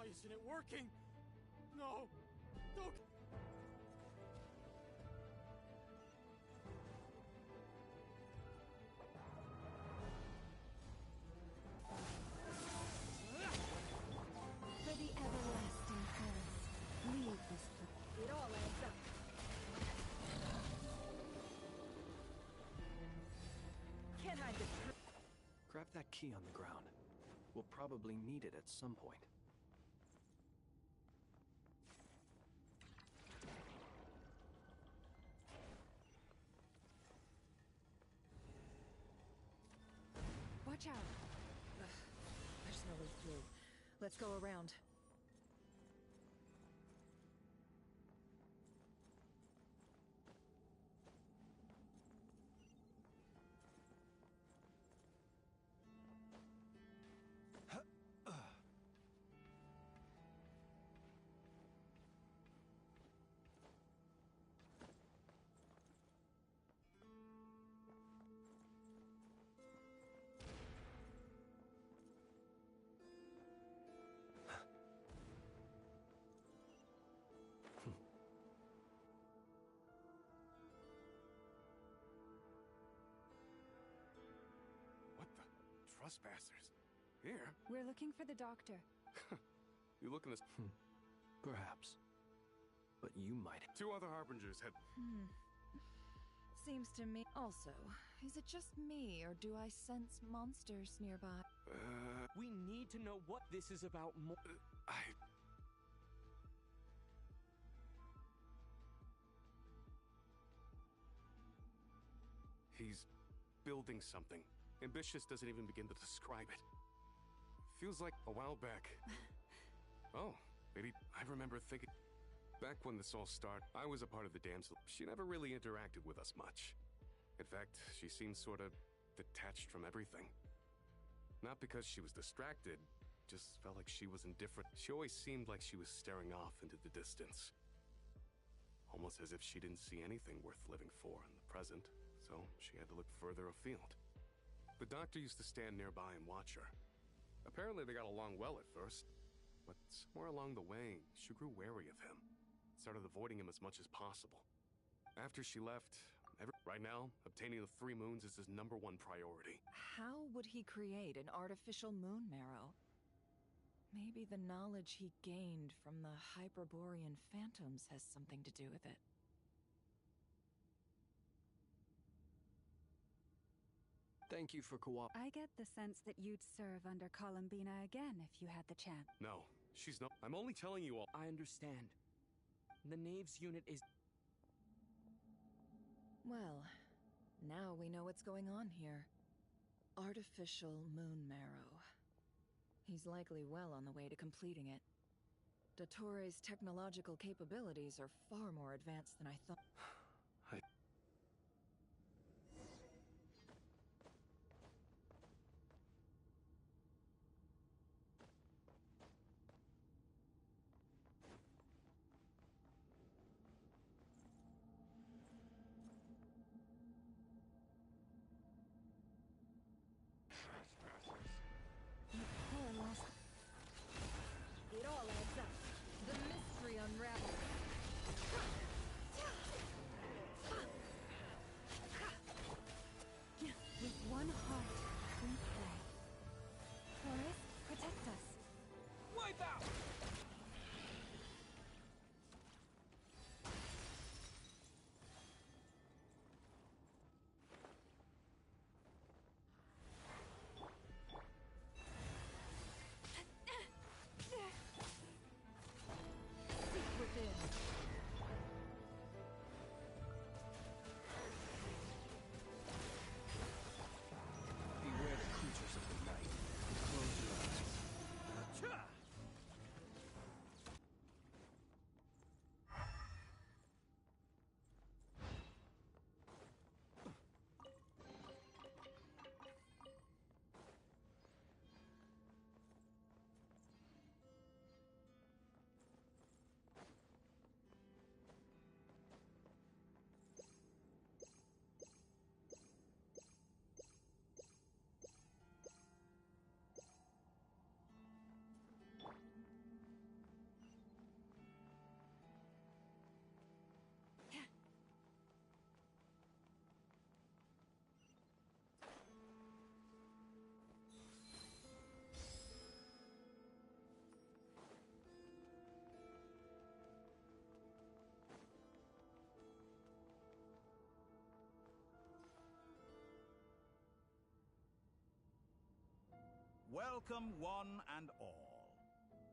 isn't it working? No! Don't! For the everlasting curse, leave this place. It all adds up. Can't hide the truth. Grab that key on the ground. We'll probably need it at some point. Watch out. Ugh, there's no way through. Let's go around. What the? Trespassers? Here? We're looking for the doctor. You look in this... Perhaps. But you might... Two other harbingers had... Seems to me. Also, is it just me, or do I sense monsters nearby? We need to know what this is about more. He's building something. Ambitious doesn't even begin to describe it. Feels like a while back. Oh, maybe I remember thinking... Back when this all started, I was a part of the damsel. She never really interacted with us much. In fact, she seemed sort of detached from everything. Not because she was distracted, just felt like she was indifferent. She always seemed like she was staring off into the distance. Almost as if she didn't see anything worth living for in the present, so she had to look further afield. The doctor used to stand nearby and watch her. Apparently they got along well at first, but somewhere along the way, she grew wary of him. Started avoiding him as much as possible. After she left, right now, obtaining the 3 moons is his #1 priority. How would he create an artificial moon marrow? Maybe the knowledge he gained from the Hyperborean phantoms has something to do with it. Thank you for cooperating. I get the sense that you'd serve under Columbina again if you had the chance. No, she's not. I'm only telling you all. I understand. The Knaves unit is... Well, now we know what's going on here. Artificial moon marrow. He's likely well on the way to completing it. Dottore's technological capabilities are far more advanced than I thought. It all adds up. The mystery unravels. Welcome, one and all.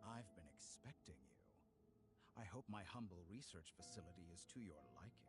I've been expecting you. I hope my humble research facility is to your liking.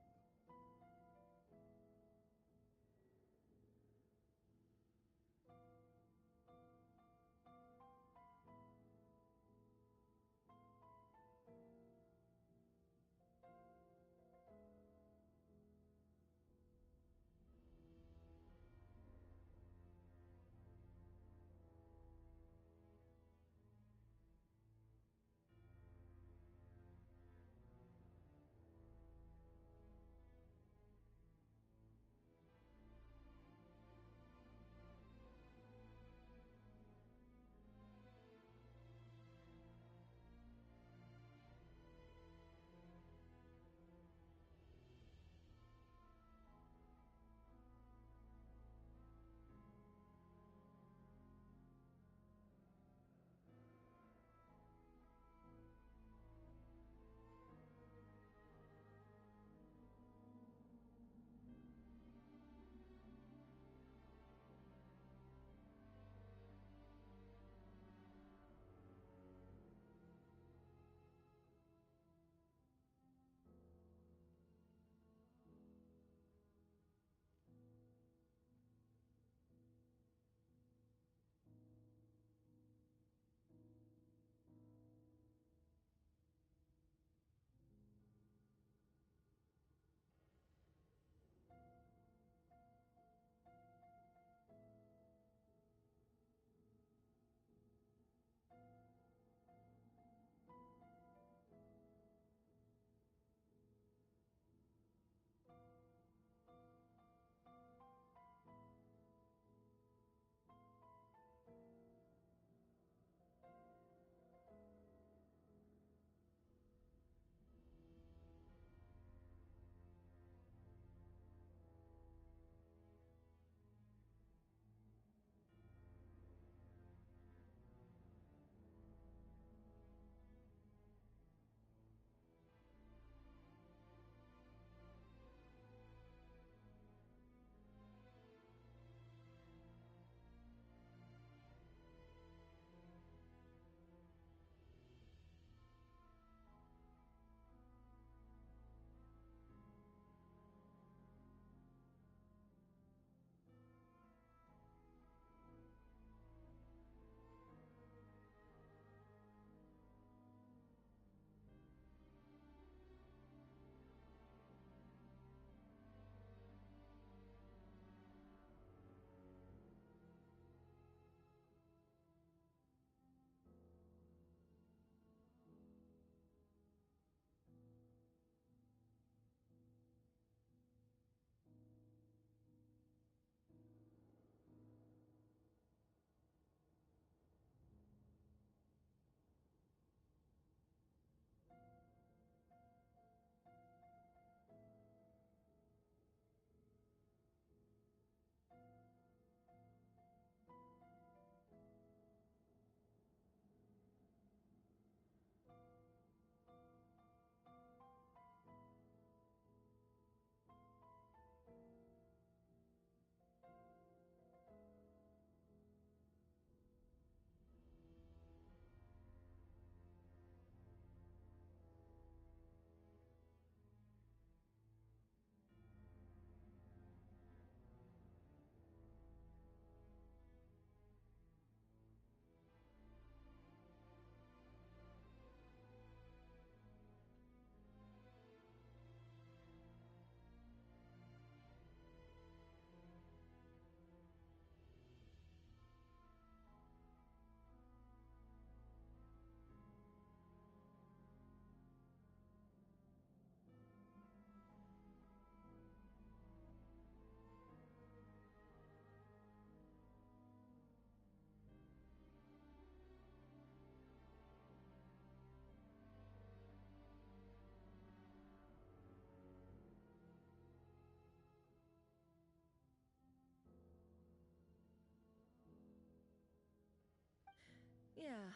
Yeah,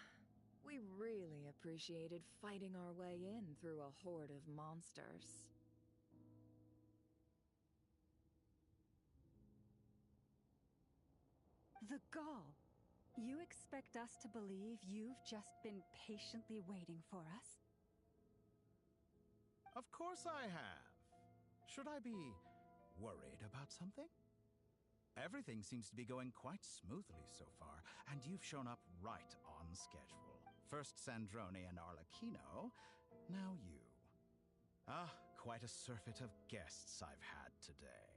we really appreciated fighting our way in through a horde of monsters. The gall! You expect us to believe you've just been patiently waiting for us? Of course I have. Should I be worried about something? Everything seems to be going quite smoothly so far, and you've shown up right on schedule. First Sandrone and Arlecchino, now you. Ah, quite a surfeit of guests I've had today.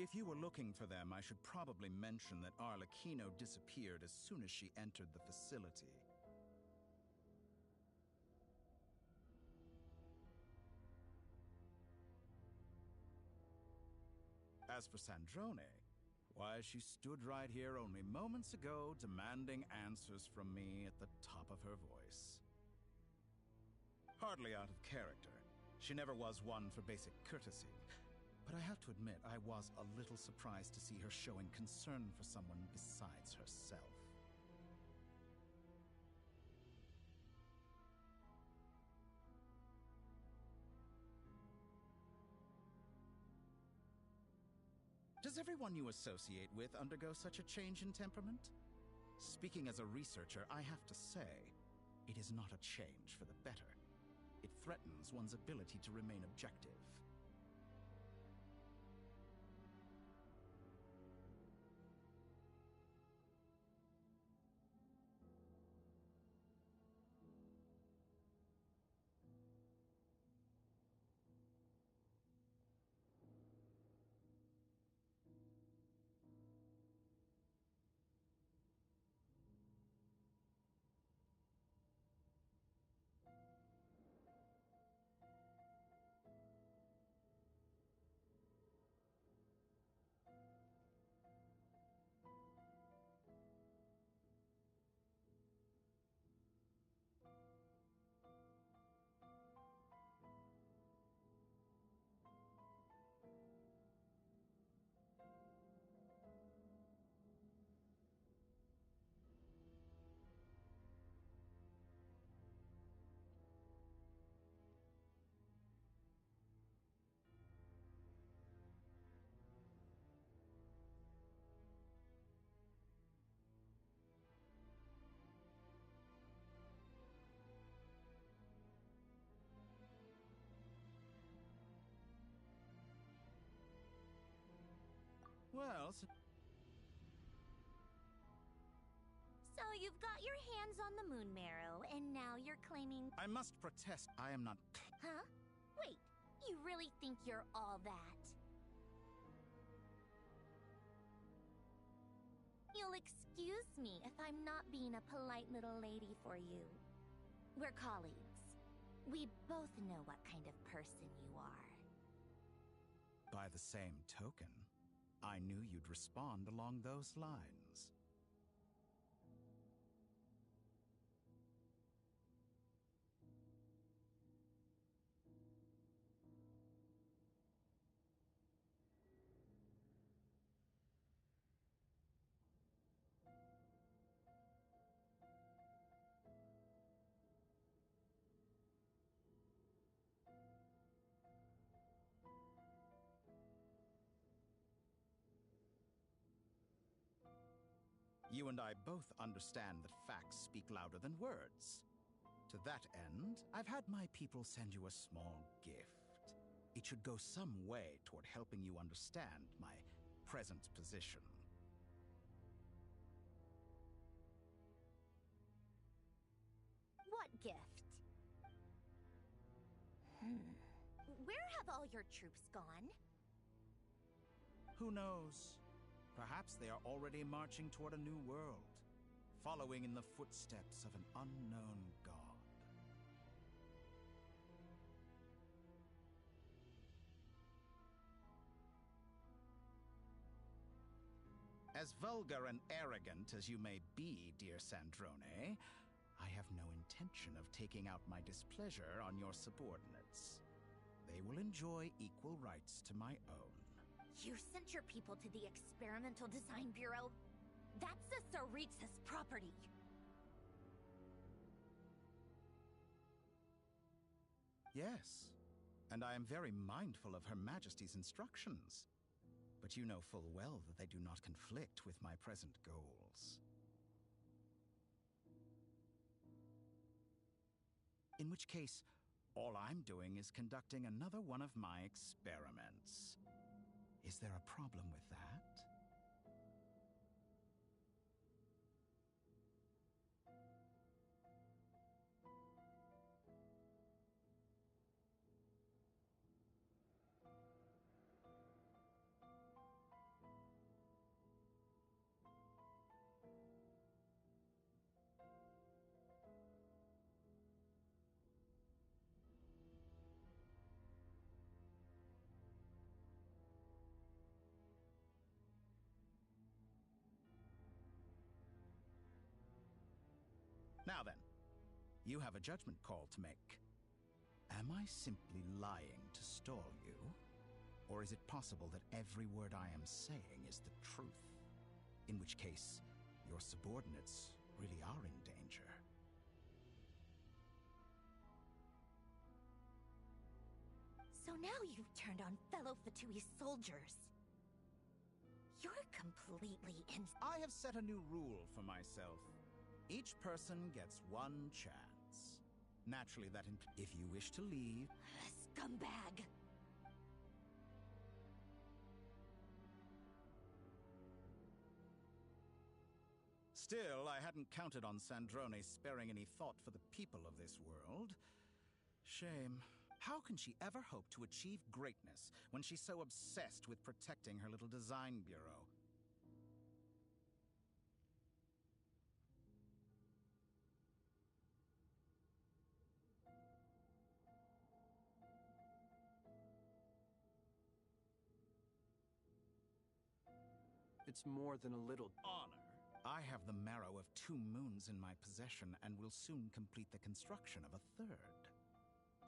If you were looking for them, I should probably mention that Arlecchino disappeared as soon as she entered the facility. As for Sandrone, why, she stood right here only moments ago demanding answers from me at the top of her voice. Hardly out of character. She never was one for basic courtesy. But I have to admit, I was a little surprised to see her showing concern for someone besides herself. Does everyone you associate with undergo such a change in temperament? Speaking as a researcher, I have to say, it is not a change for the better. It threatens one's ability to remain objective. Well, So you've got your hands on the moon marrow, and now you're claiming... I must protest. I am not... Huh? Wait, you really think you're all that? You'll excuse me if I'm not being a polite little lady for you. We're colleagues. We both know what kind of person you are. By the same token, I knew you'd respond along those lines. You and I both understand that facts speak louder than words. To that end, I've had my people send you a small gift. It should go some way toward helping you understand my present position. What gift? Where have all your troops gone? Who knows? Perhaps they are already marching toward a new world, following in the footsteps of an unknown god. As vulgar and arrogant as you may be, dear Sandrone, I have no intention of taking out my displeasure on your subordinates. They will enjoy equal rights to my own. You sent your people to the Experimental Design Bureau? That's the Tsaritsa's property. Yes, and I am very mindful of Her Majesty's instructions. But you know full well that they do not conflict with my present goals. In which case, all I'm doing is conducting another one of my experiments. Is there a problem with that? Now then, you have a judgment call to make. Am I simply lying to stall you? Or is it possible that every word I am saying is the truth? In which case, your subordinates really are in danger. So now you've turned on fellow Fatui soldiers. You're completely I have set a new rule for myself. Each person gets one chance. Naturally, if you wish to leave... Scumbag! Still, I hadn't counted on Sandrone sparing any thought for the people of this world. Shame. How can she ever hope to achieve greatness when she's so obsessed with protecting her little design bureau? It's more than a little Honor. I have the marrow of 2 moons in my possession and will soon complete the construction of a 3rd.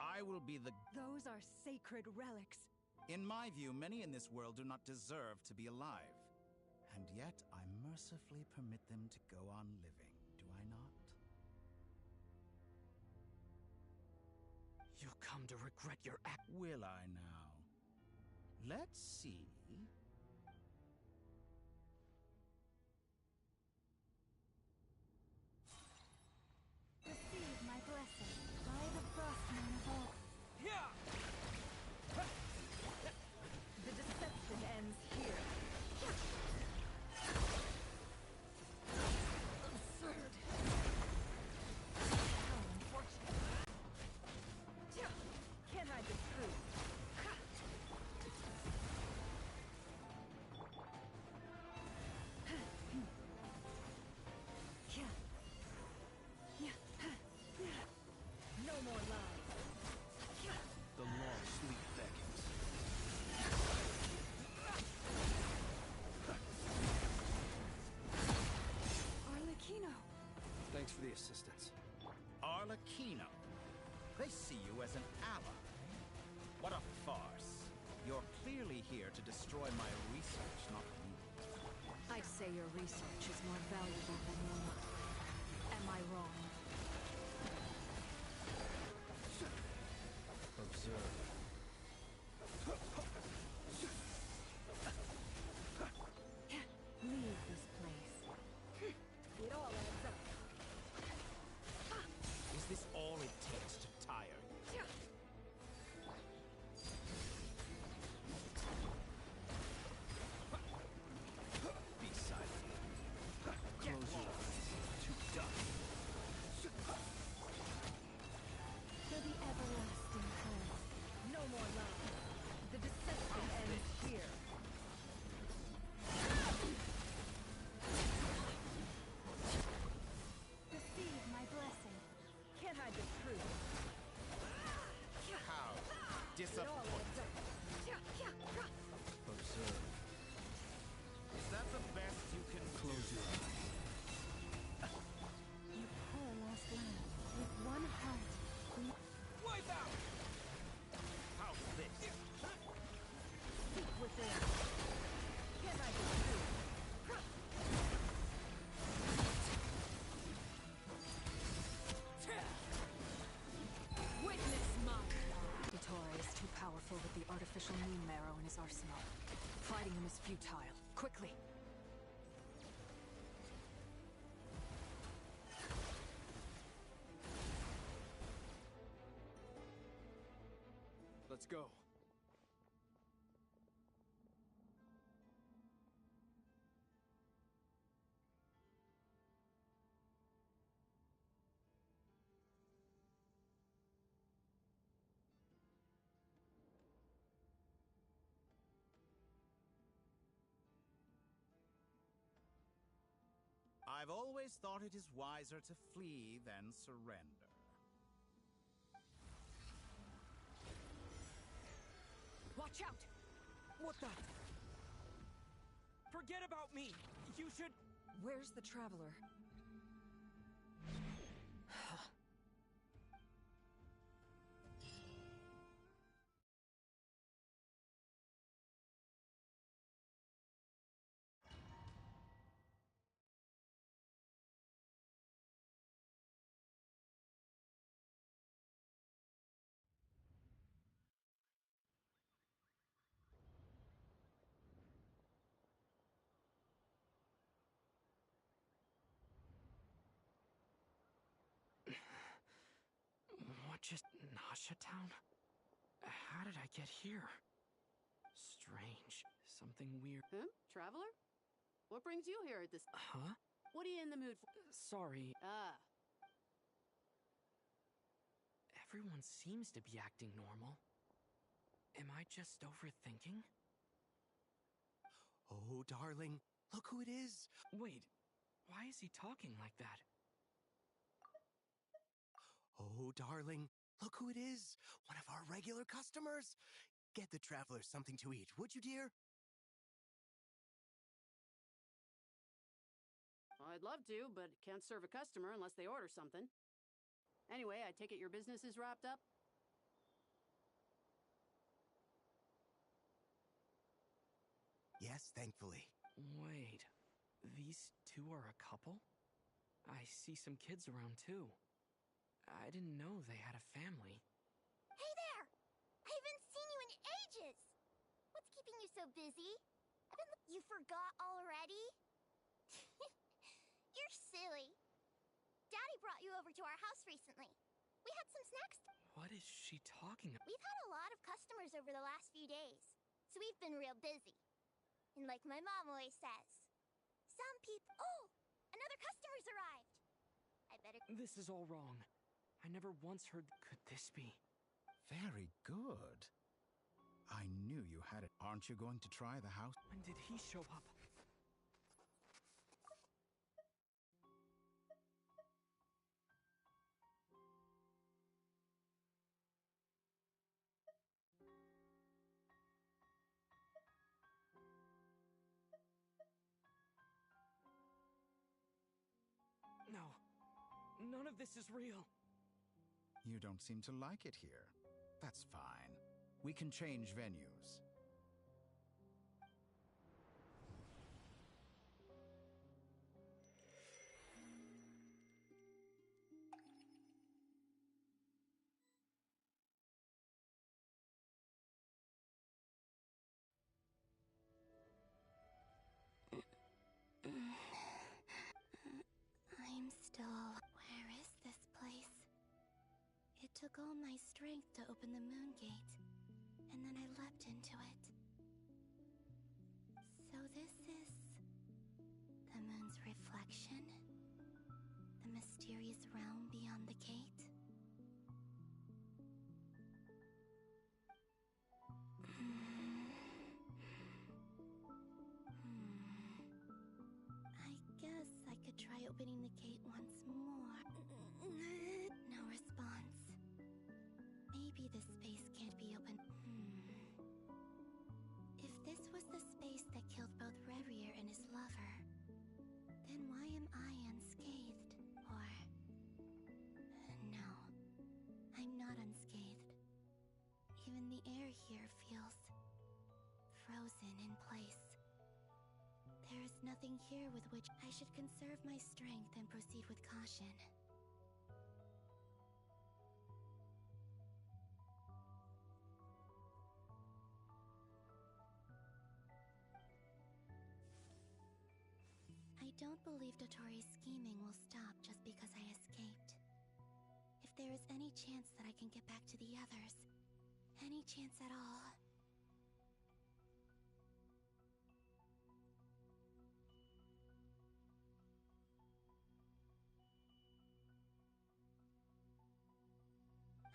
I will be the... Those are sacred relics. In my view, many in this world do not deserve to be alive. And yet, I mercifully permit them to go on living, do I not? You'll come to regret your act. Will I now? Let's see. Receive my blessing by the Frostmoon of all. The deception ends here. Absurd. How unfortunate. Can I disprove? No more lies. The long sleep beckons. Arlecchino. Thanks for the assistance. Arlecchino. They see you as an ally. What a farce. You're clearly here to destroy my research, not me. I'd say your research is more valuable than your life. Am I wrong? Observe. Leave this place. futile. Quickly. Let's go. I've always thought it is wiser to flee than surrender. Watch out! What the? Forget about me! You should... Where's the traveler? What just... Nasha Town? How did I get here? Strange. Something weird. Huh? Traveler? What brings you here at this... Huh? What are you in the mood for? Sorry. Ah, Everyone seems to be acting normal. Am I just overthinking? Oh, darling, look who it is. Wait, why is he talking like that? Oh, darling, look who it is. One of our regular customers. Get the traveler something to eat, would you, dear? I'd love to, but can't serve a customer unless they order something. Anyway, I take it your business is wrapped up? Yes, thankfully. Wait, these two are a couple? I see some kids around too. I didn't know they had a family. Hey there! I haven't seen you in ages! What's keeping you so busy? You forgot already? You're silly. Daddy brought you over to our house recently. We had some snacks. What is she talking about? We've had a lot of customers over the last few days, so we've been real busy. And like my mom always says, some people... Oh! Another customer's arrived! I better... This is all wrong. I never once heard... Could this be? Very good. I knew you had it. Aren't you going to try the house? When did he show up? No. None of this is real. You don't seem to like it here. That's fine. We can change venues. I'm still... Where is this place? It took all my strength to open the moon gate, and then I leapt into it. So this is... the moon's reflection? The mysterious realm beyond the gate? I guess I could try opening the gate once more. No response. Maybe this space can't be opened. If this was the space that killed both Revier and his lover, then why am I unscathed? Or... no, I'm not unscathed. Even the air here feels... frozen in place. There is nothing here with which I should conserve my strength and proceed with caution. don't believe Dotori's scheming will stop just because I escaped. If there is any chance that I can get back to the others, any chance at all...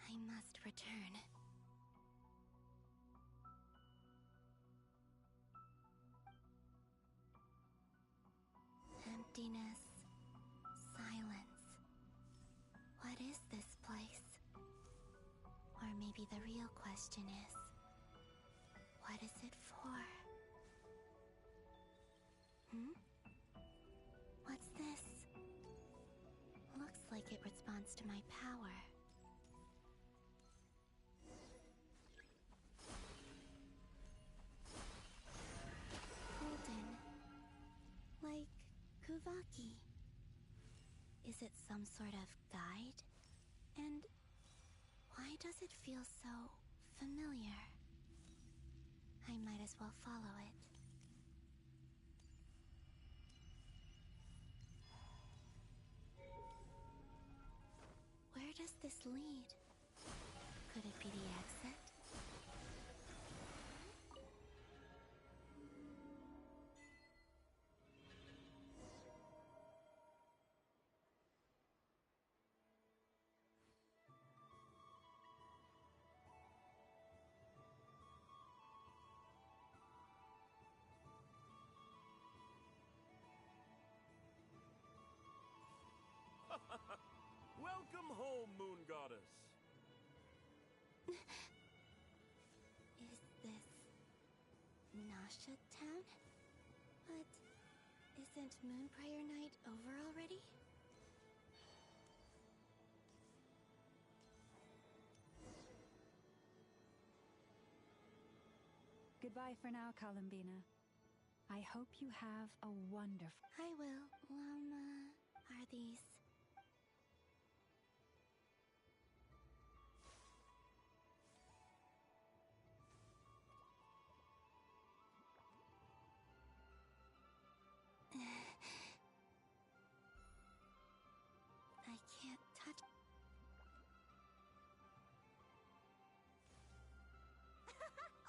I must return. Emptiness. Silence. What is this place? Or maybe the real question is, what is it for? What's this? Looks like it responds to my power. Golden. Like Kuvaki. Is it some sort of guide? And why does it feel so familiar? I might as well follow it. Where does this lead? Could it be the exit? Welcome home, Moon Goddess. Is this Nasha Town? But isn't Moon Prayer Night over already? Goodbye for now, Columbina. I hope you have a wonderful... I will. Are these... I can't touch...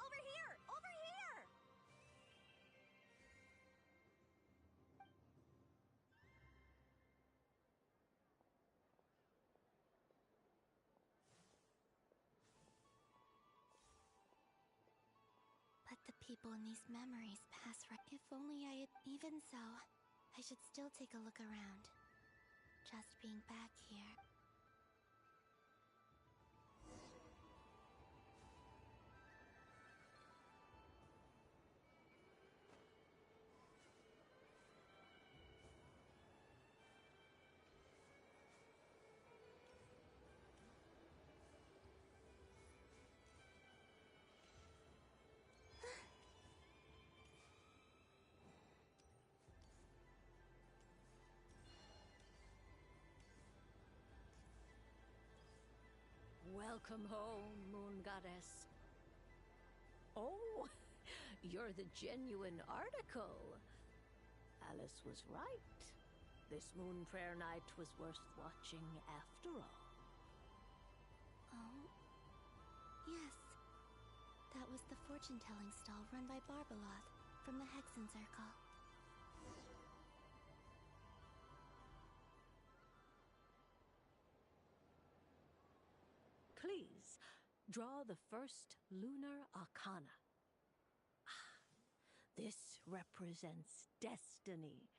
Over here! Over here! But the people in these memories pass right... If only I had... Even so, I should still take a look around. Just being back here. Welcome home, Moon Goddess. Oh, you're the genuine article. Alice was right. This Moon Prayer Night was worth watching after all. Oh? Yes. That was the fortune-telling stall run by Barbeloth from the Hexen Circle. Please, draw the first lunar arcana. This represents destiny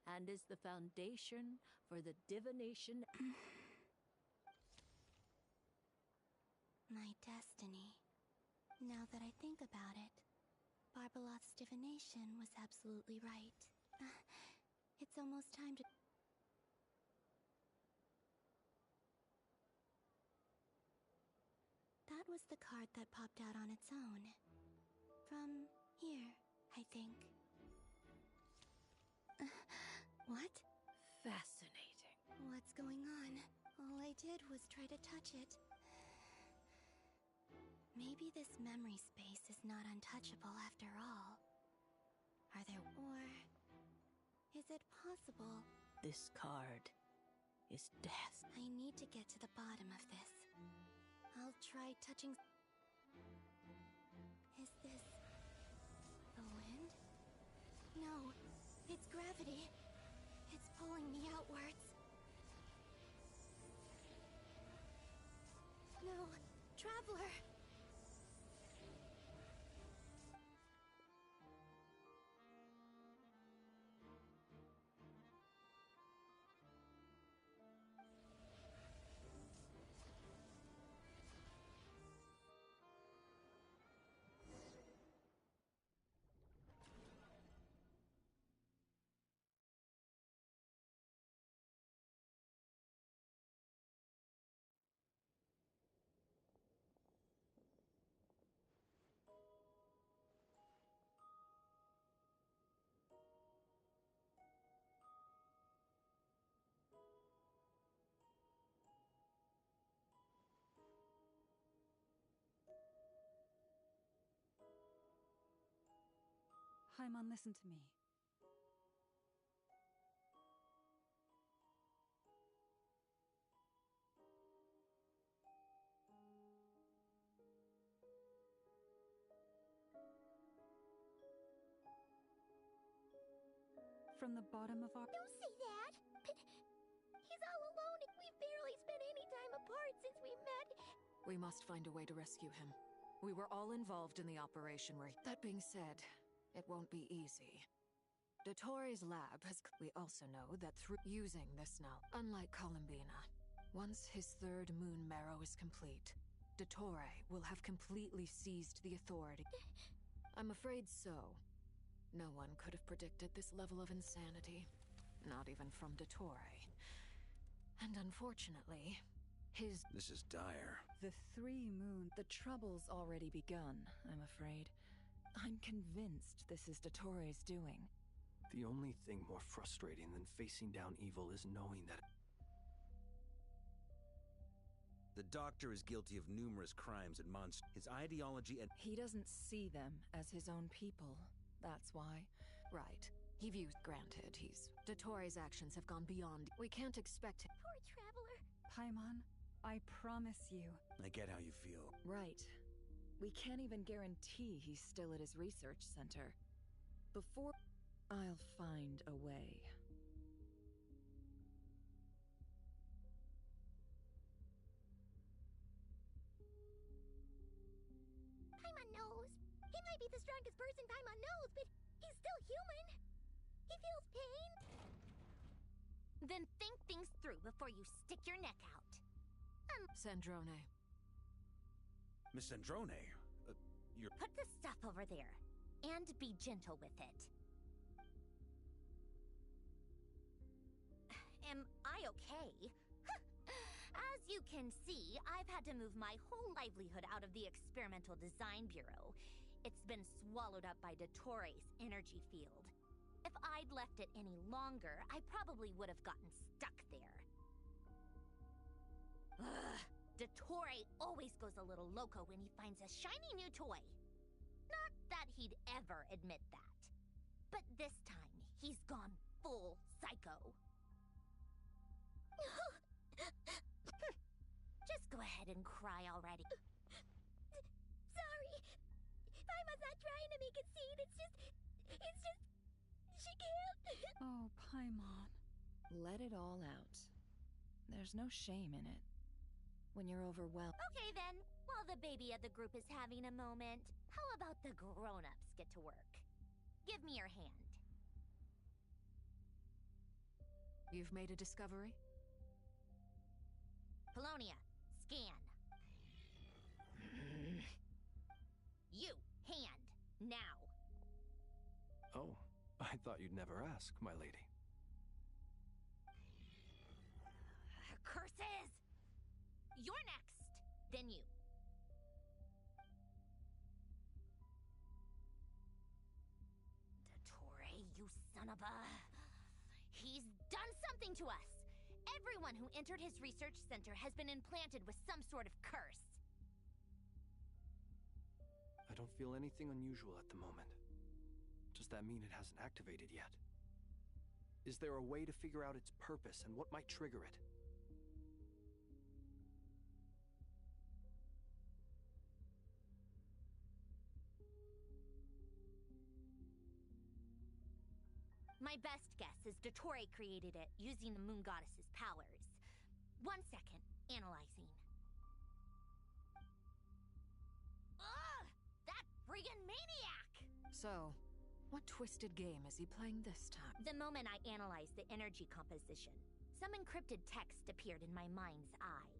and is the foundation for the divination. My destiny. Now that I think about it, Barbeloth's divination was absolutely right. It's almost time to... That was the card that popped out on its own. From here, I think. What? Fascinating. What's going on? All I did was try to touch it. Maybe this memory space is not untouchable after all. Are there... Or... Is it possible? This card is death. I need to get to the bottom of this. I'll try touching... Is this... the wind? No, it's gravity. It's pulling me outwards. No, Traveler! Paimon, listen to me. From the bottom of our... Don't say that! But he's all alone and we've barely spent any time apart since we met. We must find a way to rescue him. We were all involved in the operation where... That being said, it won't be easy. Dottore's lab has... We also know that through using this now, unlike Columbina, once his third moon marrow is complete, Dottore will have completely seized the authority. I'm afraid so. No one could have predicted this level of insanity. Not even from Dottore. And unfortunately, his... This is dire. The 3 moon... The trouble's already begun, I'm afraid. I'm convinced this is Dottore's doing. The only thing more frustrating than facing down evil is knowing that... The Doctor is guilty of numerous crimes and monsters. His ideology and... He doesn't see them as his own people. That's why. Right. He views... Granted, Dottore's actions have gone beyond... We can't expect him... Poor Traveler. Paimon, I promise you. I get how you feel. Right. We can't even guarantee he's still at his research center. Before... I'll find a way. Paimon knows. He might be the strongest person Paimon knows, but he's still human. He feels pain. Then think things through before you stick your neck out. Sandrone. Miss Sandrone, you're... Put the stuff over there, and be gentle with it. Am I okay? As you can see, I've had to move my whole livelihood out of the Experimental Design Bureau. It's been swallowed up by Dottore's energy field. If I'd left it any longer, I probably would have gotten stuck there. Ugh, Dottore always goes a little loco when he finds a shiny new toy. Not that he'd ever admit that. But this time, he's gone full psycho. Just go ahead and cry already. Sorry. Paimon's not trying to make a scene. It's just... She can't. Oh, Paimon. Let it all out. There's no shame in it. When you're overwhelmed... Okay then, while the baby of the group is having a moment, how about the grown-ups get to work? Give me your hand. You've made a discovery? Polonia, scan. You, hand, now. Oh, I thought you'd never ask, my lady. Curses! You're next, then you. Dottore, you son of a... He's done something to us! Everyone who entered his research center has been implanted with some sort of curse. I don't feel anything unusual at the moment. Does that mean it hasn't activated yet? Is there a way to figure out its purpose and what might trigger it? My best guess is Dottore created it using the moon goddess's powers. 1 second, analyzing. Ugh! That friggin' maniac! So, what twisted game is he playing this time? The moment I analyzed the energy composition, some encrypted text appeared in my mind's eye.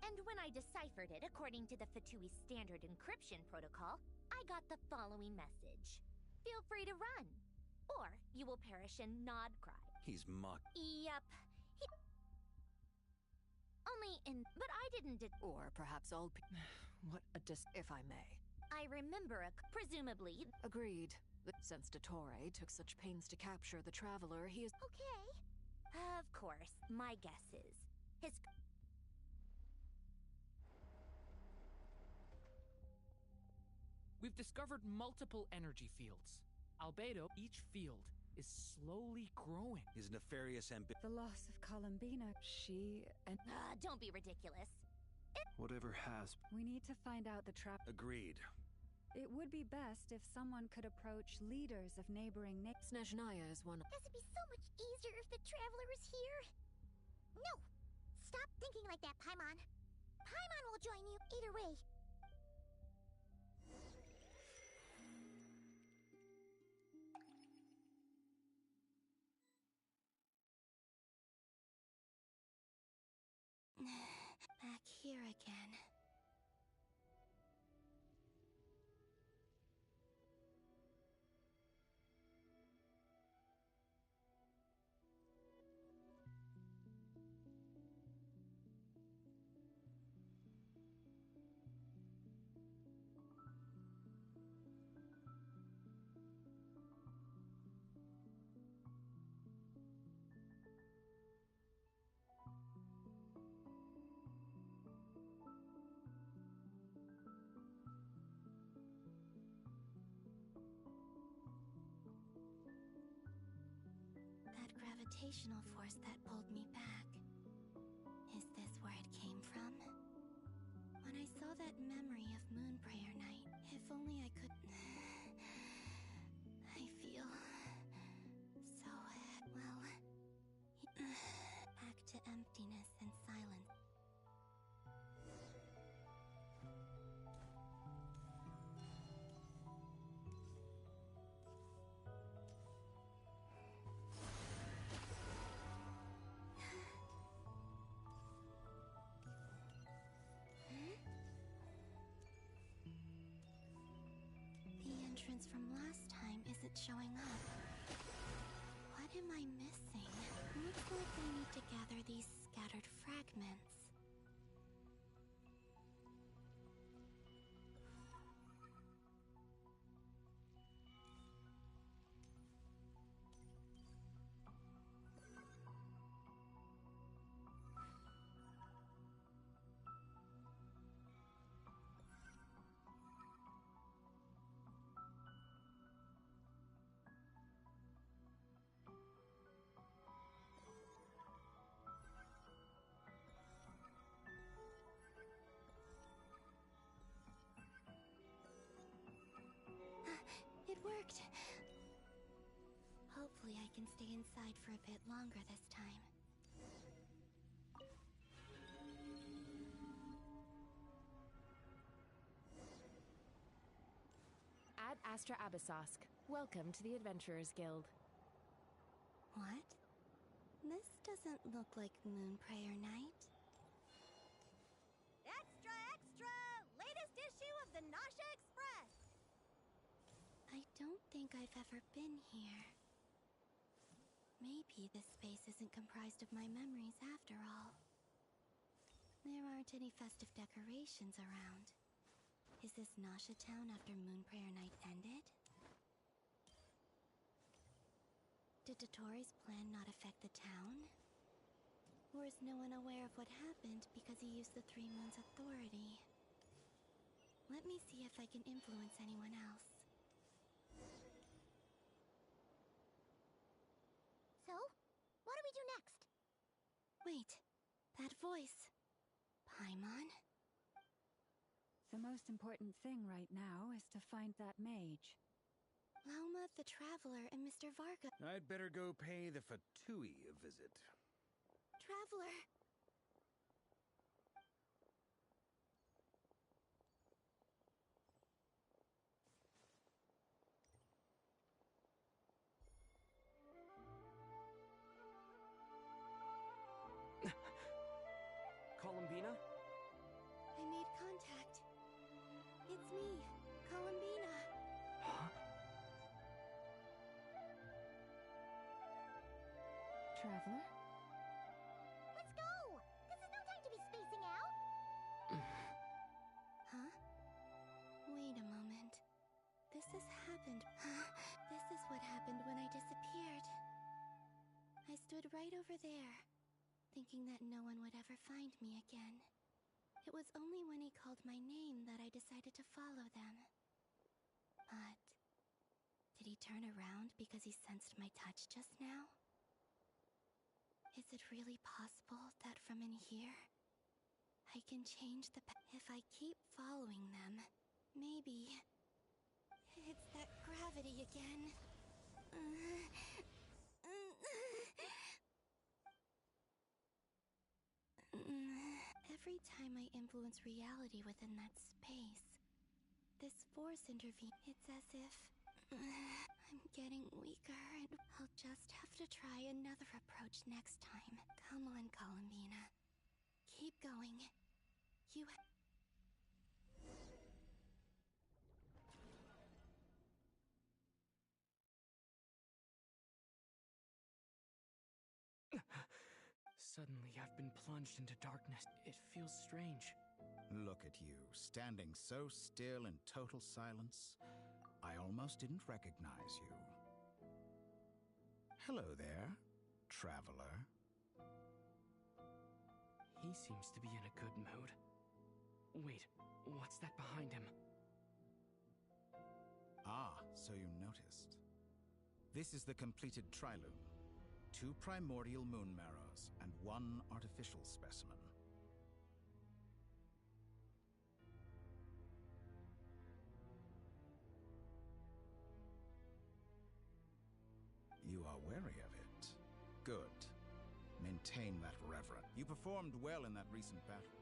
And when I deciphered it according to the Fatui standard encryption protocol, I got the following message. Feel free to run, or you will perish in nod cry. He's mock. Yep. But I didn't Or perhaps all what a if I may. I remember presumably. Agreed. Since Dottore took such pains to capture the Traveler, he is... Okay. Of course, my guess is his... We've discovered multiple energy fields. Albedo, each field is slowly growing. His nefarious ambition. The loss of Columbina. She and... don't be ridiculous. Whatever has... We need to find out the trap. Agreed. It would be best if someone could approach leaders of neighboring Snezhnaya is one of... This would be so much easier if the Traveler was here. No! Stop thinking like that, Paimon. Paimon will join you either way. Back here again. Gravitational force that pulled me back. Is this where it came from? When I saw that memory of Moon Prayer Night, if only I could... I feel... so... well... back to emptiness and silence. From last time isn't showing up. What am I missing? Looks like I need to gather these scattered fragments. It worked. Hopefully I can stay inside for a bit longer this time. Ad Astra Abyssosque. Welcome to the Adventurers Guild. What? This doesn't look like Moon Prayer Night. Extra, extra! Latest issue of the Nasha Express! I don't think I've ever been here. Maybe this space isn't comprised of my memories after all. There aren't any festive decorations around. Is this Nasha Town after Moon Prayer Night ended? Did Dotori's plan not affect the town? Or is no one aware of what happened because he used the Three Moons' authority? Let me see if I can influence anyone else. So, what do we do next? Wait, that voice. Paimon? The most important thing right now is to find that mage. Lauma the Traveler and Mr. Varga. I'd better go pay the Fatui a visit. Traveler! Columbina? I made contact. It's me, Columbina. Huh? Traveler? Let's go! This is no time to be spacing out! Huh? Wait a moment. This has happened. This is what happened when I disappeared. I stood right over there, thinking that no one would ever find me again. It was only when he called my name that I decided to follow them. But did he turn around because he sensed my touch just now? Is it really possible that from in here, I can change the if I keep following them, maybe it's that gravity again. Every time I influence reality within that space, this force intervenes. It's as if I'm getting weaker, and I'll just have to try another approach next time. Come on, Columbina. Keep going. You Suddenly, I've been plunged into darkness. It feels strange. Look at you, standing so still in total silence. I almost didn't recognize you. Hello there, traveler. He seems to be in a good mood. Wait, what's that behind him? Ah, so you noticed. This is the completed Triloom. 2 primordial moon marrows and 1 artificial specimen. You are wary of it. Good. Maintain that reverence. You performed well in that recent battle.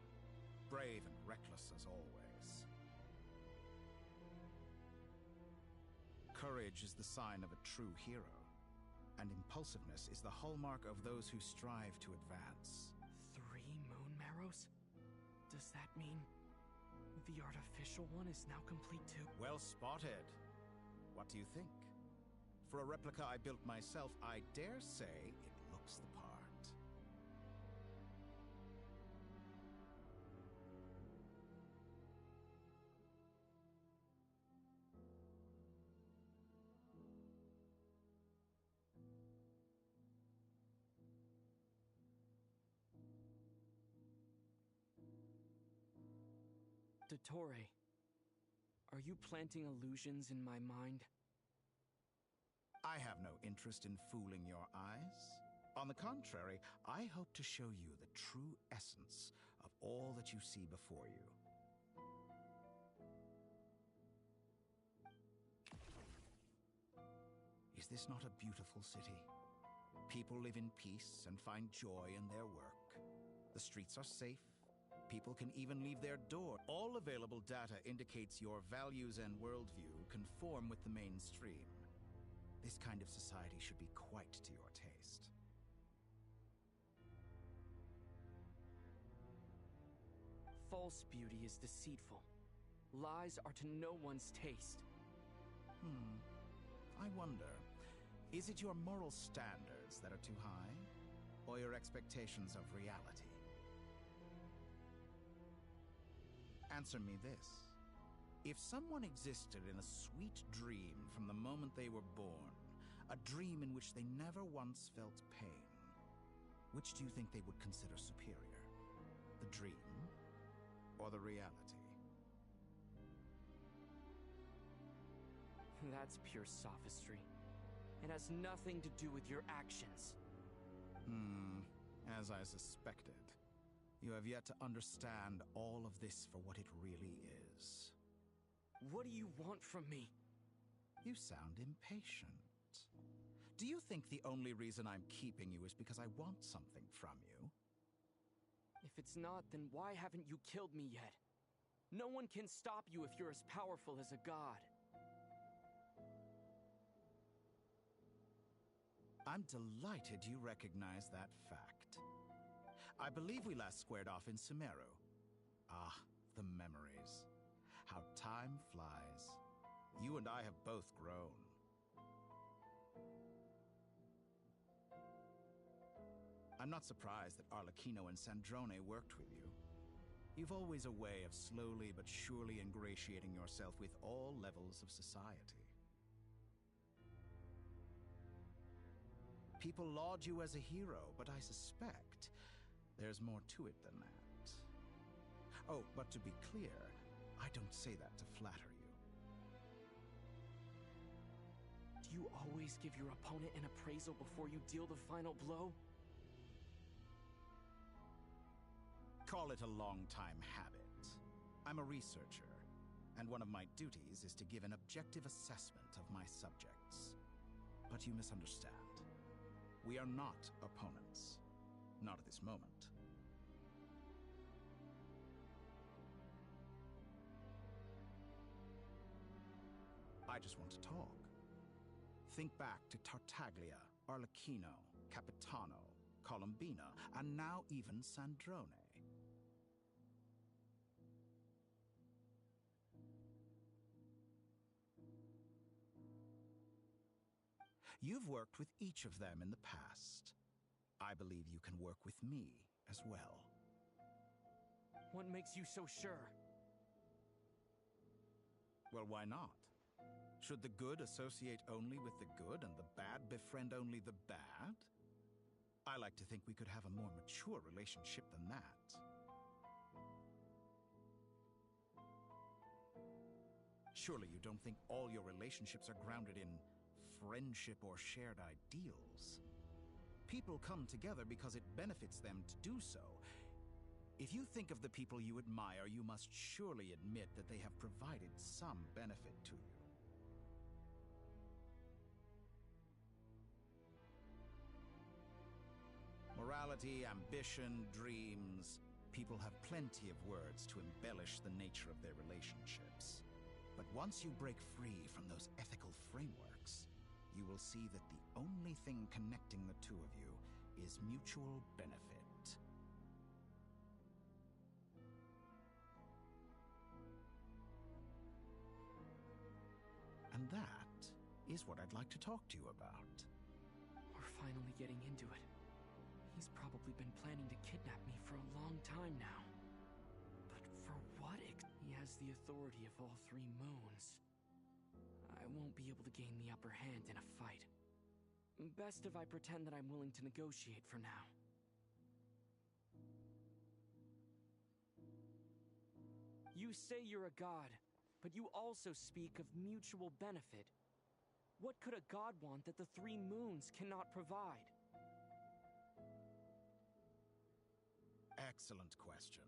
Brave and reckless as always. Courage is the sign of a true hero, and impulsiveness is the hallmark of those who strive to advance. 3 moon marrows? Does that mean the artificial one is now complete too? Well spotted. What do you think? For a replica I built myself, I dare say it looks the part. Dottore, are you planting illusions in my mind? I have no interest in fooling your eyes. On the contrary, I hope to show you the true essence of all that you see before you. Is this not a beautiful city? People live in peace and find joy in their work. The streets are safe. People can even leave their door. All available data indicates your values and worldview conform with the mainstream. This kind of society should be quite to your taste. False beauty is deceitful. Lies are to no one's taste. I wonder, is it your moral standards that are too high, or your expectations of reality? Answer me this. If someone existed in a sweet dream from the moment they were born, A dream in which they never once felt pain. Which do you think they would consider superior? The dream or the reality? That's pure sophistry. It has nothing to do with your actions. As I suspected. You have yet to understand all of this for what it really is. What do you want from me? You sound impatient. Do you think the only reason I'm keeping you is because I want something from you? If it's not, then why haven't you killed me yet? No one can stop you if you're as powerful as a god. I'm delighted you recognize that fact. I believe we last squared off in Sumeru. Ah, the memories. How time flies. You and I have both grown. I'm not surprised that Arlecchino and Sandrone worked with you. You've always a way of slowly but surely ingratiating yourself with all levels of society. People laud you as a hero, but I suspect there's more to it than that. Oh, but to be clear, I don't say that to flatter you. Do you always give your opponent an appraisal before you deal the final blow? Call it a long-time habit. I'm a researcher, and one of my duties is to give an objective assessment of my subjects. But you misunderstand. We are not opponents. Not at this moment. I just want to talk. Think back to Tartaglia, Arlecchino, Capitano, Colombina, and now even Sandrone. You've worked with each of them in the past. I believe you can work with me as well. What makes you so sure? Well, why not? Should the good associate only with the good and the bad befriend only the bad? I like to think we could have a more mature relationship than that. Surely you don't think all your relationships are grounded in friendship or shared ideals. People come together because it benefits them to do so. If you think of the people you admire, you must surely admit that they have provided some benefit to you. Morality, ambition, dreams. People have plenty of words to embellish the nature of their relationships. But once you break free from those ethical frameworks, you will see that the only thing connecting the two of you is mutual benefit. And that is what I'd like to talk to you about. We're finally getting into it. He's probably been planning to kidnap me for a long time now. But for what? He has the authority of all three moons. I won't be able to gain the upper hand in a fight. Best if I pretend that I'm willing to negotiate for now. You say you're a god, but you also speak of mutual benefit. What could a god want that the three moons cannot provide? Excellent question.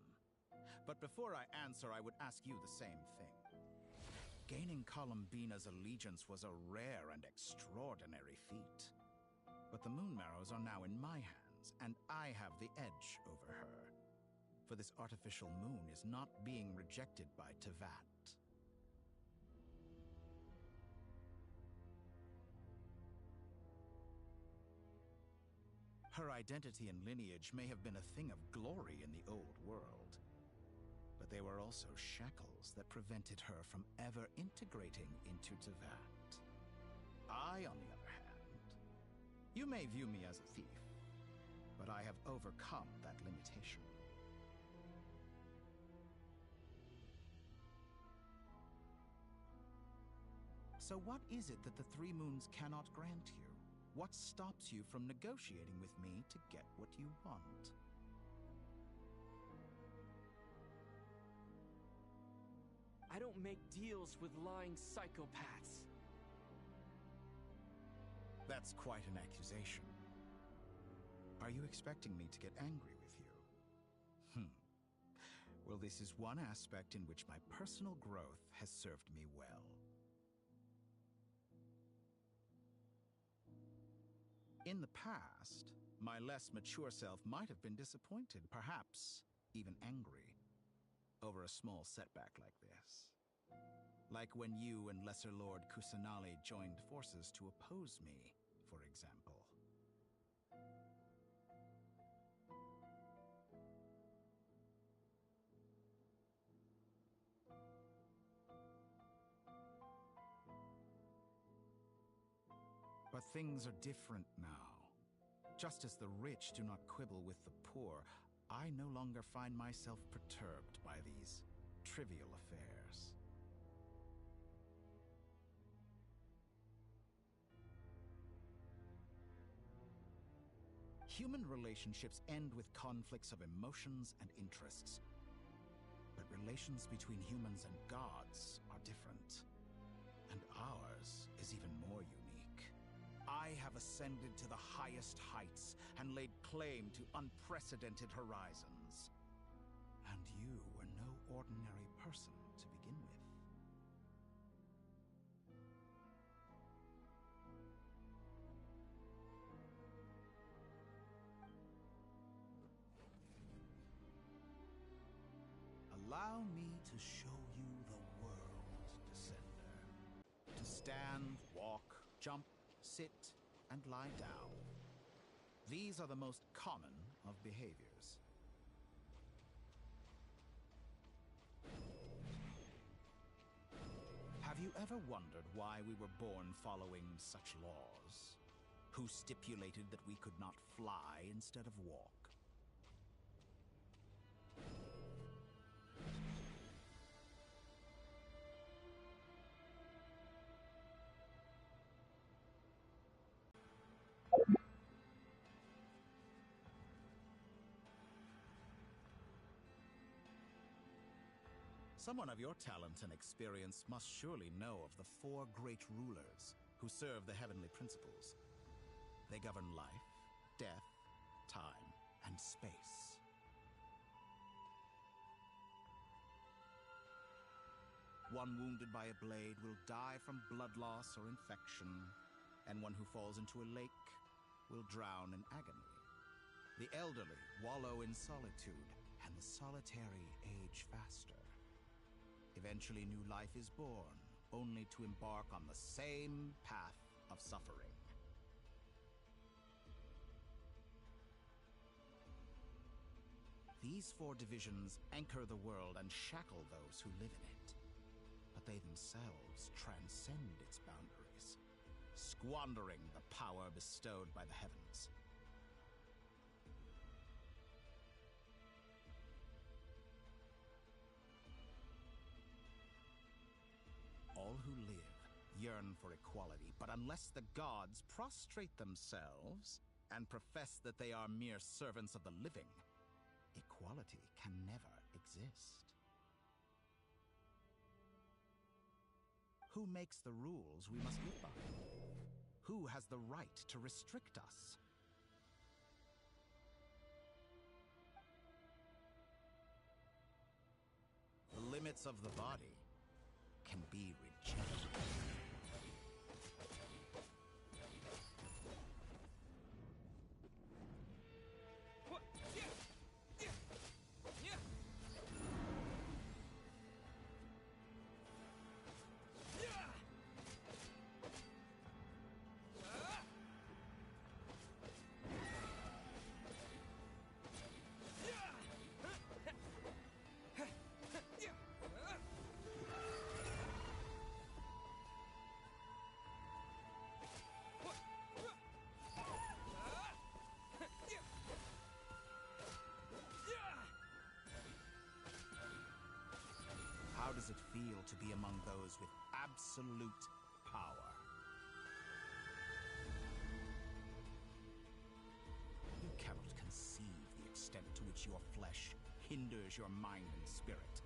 But before I answer, I would ask you the same thing. Gaining Colombina's allegiance was a rare and extraordinary feat. But the Moon Marrows are now in my hands, and I have the edge over her. For this artificial moon is not being rejected by Tevat. Her identity and lineage may have been a thing of glory in the old world, but they were also shackles that prevented her from ever integrating into Tevat. I, on the other hand, you may view me as a thief, but I have overcome that limitation. So what is it that the Three Moons cannot grant you? What stops you from negotiating with me to get what you want? I don't make deals with lying psychopaths. That's quite an accusation. Are you expecting me to get angry with you? Well, this is one aspect in which my personal growth has served me well. In the past, my less mature self might have been disappointed, perhaps even angry, over a small setback like this. Like when you and Lesser Lord Kusanali joined forces to oppose me, for example. But things are different now. Just as the rich do not quibble with the poor, I no longer find myself perturbed by these trivial affairs. Human relationships end with conflicts of emotions and interests. But relations between humans and gods are different. And ours is even more unique. I have ascended to the highest heights and laid claim to unprecedented horizons. And you were no ordinary person to begin with. Allow me to show you the world, Descender. To stand, walk, jump, sit, and lie down. These are the most common of behaviors. Have you ever wondered why we were born following such laws? Who stipulated that we could not fly instead of walk? Someone of your talent and experience must surely know of the four great rulers who serve the heavenly principles. They govern life, death, time, and space. One wounded by a blade will die from blood loss or infection, and one who falls into a lake will drown in agony. The elderly wallow in solitude, and the solitary age faster. Eventually, new life is born, only to embark on the same path of suffering. These four divisions anchor the world and shackle those who live in it. But they themselves transcend its boundaries, squandering the power bestowed by the heavens. All who live yearn for equality, but unless the gods prostrate themselves and profess that they are mere servants of the living, equality can never exist. Who makes the rules we must live by? Who has the right to restrict us? The limits of the body can be rejected. How does it feel to be among those with absolute power? which your flesh hinders your mind and spirit.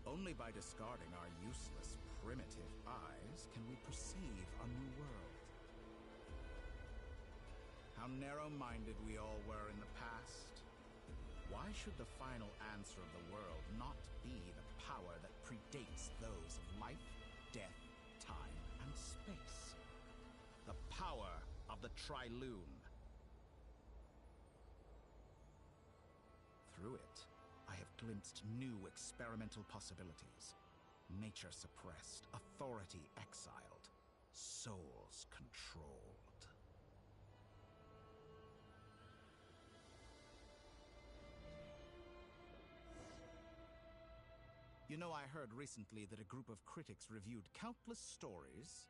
Only by discarding our useless, primitive eyes can we perceive a new world. How narrow-minded we all were in the past. Why should the final answer of the world not be the power that predates those of life, death, time, and space? The power of the Trilune. Through it, I have glimpsed new experimental possibilities. Nature suppressed, authority exiled, souls controlled. You know, I heard recently that a group of critics reviewed countless stories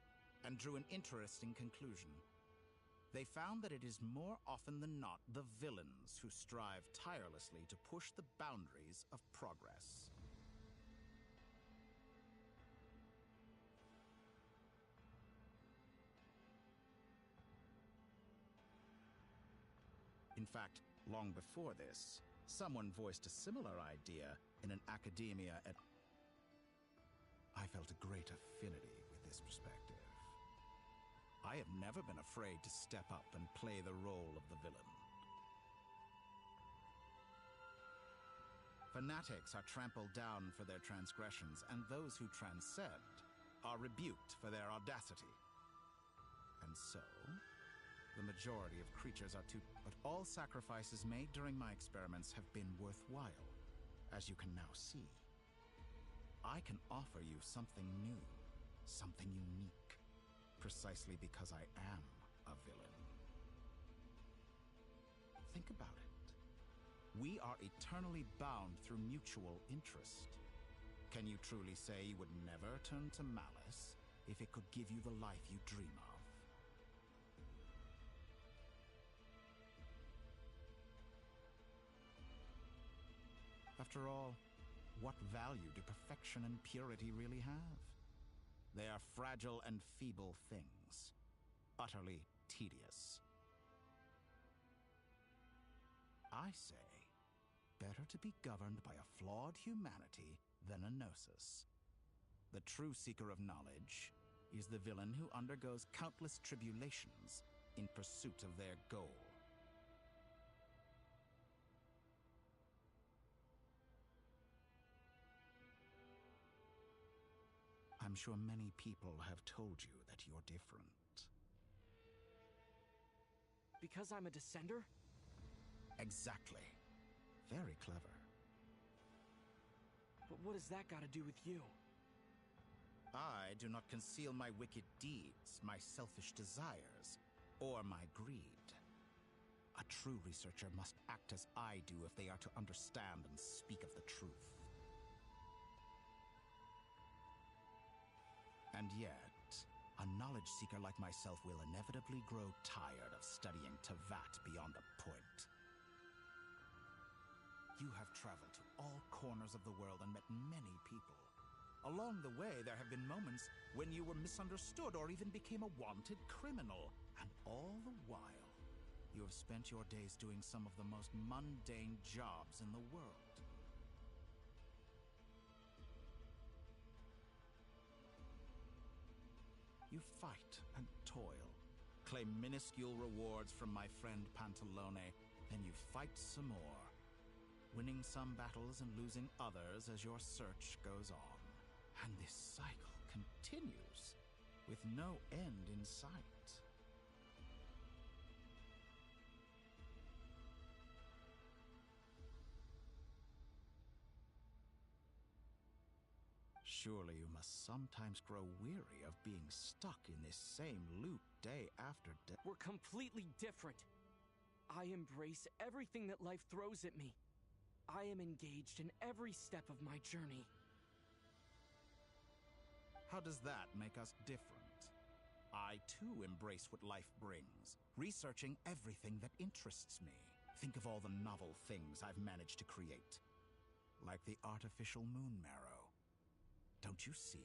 and drew an interesting conclusion. They found that it is more often than not the villains who strive tirelessly to push the boundaries of progress. In fact, long before this, someone voiced a similar idea in an academia at... I felt a great affinity with this perspective. I have never been afraid to step up and play the role of the villain. Fanatics are trampled down for their transgressions, and those who transcend are rebuked for their audacity. And so, the majority of creatures are too... But all sacrifices made during my experiments have been worthwhile, as you can now see. I can offer you something new, something unique, precisely because I am a villain. Think about it. We are eternally bound through mutual interest. Can you truly say you would never turn to malice if it could give you the life you dream of? After all, what value do perfection and purity really have? They are fragile and feeble things, utterly tedious. I say, better to be governed by a flawed humanity than a gnosis. The true seeker of knowledge is the villain who undergoes countless tribulations in pursuit of their goal. I'm sure many people have told you that you're different. Because I'm a descender? Exactly. Very clever. But what has that got to do with you? I do not conceal my wicked deeds, my selfish desires, or my greed. A true researcher must act as I do if they are to understand and speak of the truth. And yet, a knowledge seeker like myself will inevitably grow tired of studying Tevat beyond a point. You have traveled to all corners of the world and met many people. Along the way, there have been moments when you were misunderstood or even became a wanted criminal. And all the while, you have spent your days doing some of the most mundane jobs in the world. You fight and toil, claim minuscule rewards from my friend Pantalone, then you fight some more, winning some battles and losing others as your search goes on. And this cycle continues, with no end in sight. Surely you must sometimes grow weary of being stuck in this same loop day after day. We're completely different. I embrace everything that life throws at me. I am engaged in every step of my journey. How does that make us different? I too embrace what life brings, researching everything that interests me. Think of all the novel things I've managed to create, like the artificial moon marrow. Don't you see?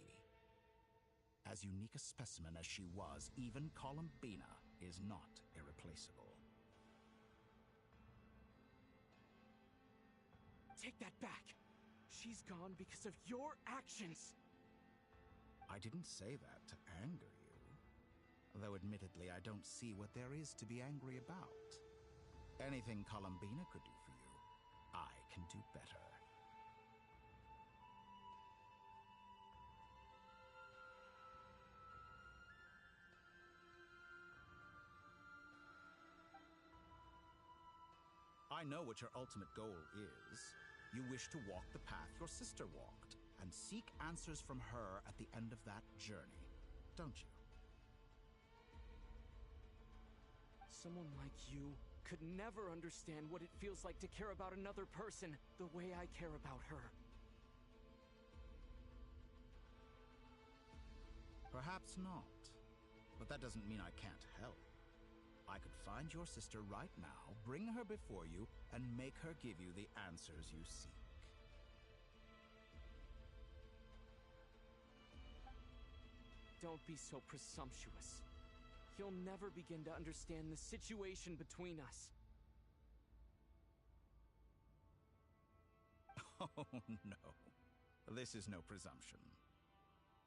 As unique a specimen as she was, even Columbina is not irreplaceable. Take that back. She's gone because of your actions. I didn't say that to anger you. Though admittedly, I don't see what there is to be angry about. Anything Columbina could do for you, I can do better. I know what your ultimate goal is. You wish to walk the path your sister walked, and seek answers from her at the end of that journey, don't you? Someone like you could never understand what it feels like to care about another person the way I care about her. Perhaps not. But that doesn't mean I can't help. I could find your sister right now, bring her before you, and make her give you the answers you seek. Don't be so presumptuous. You'll never begin to understand the situation between us. Oh, no. This is no presumption.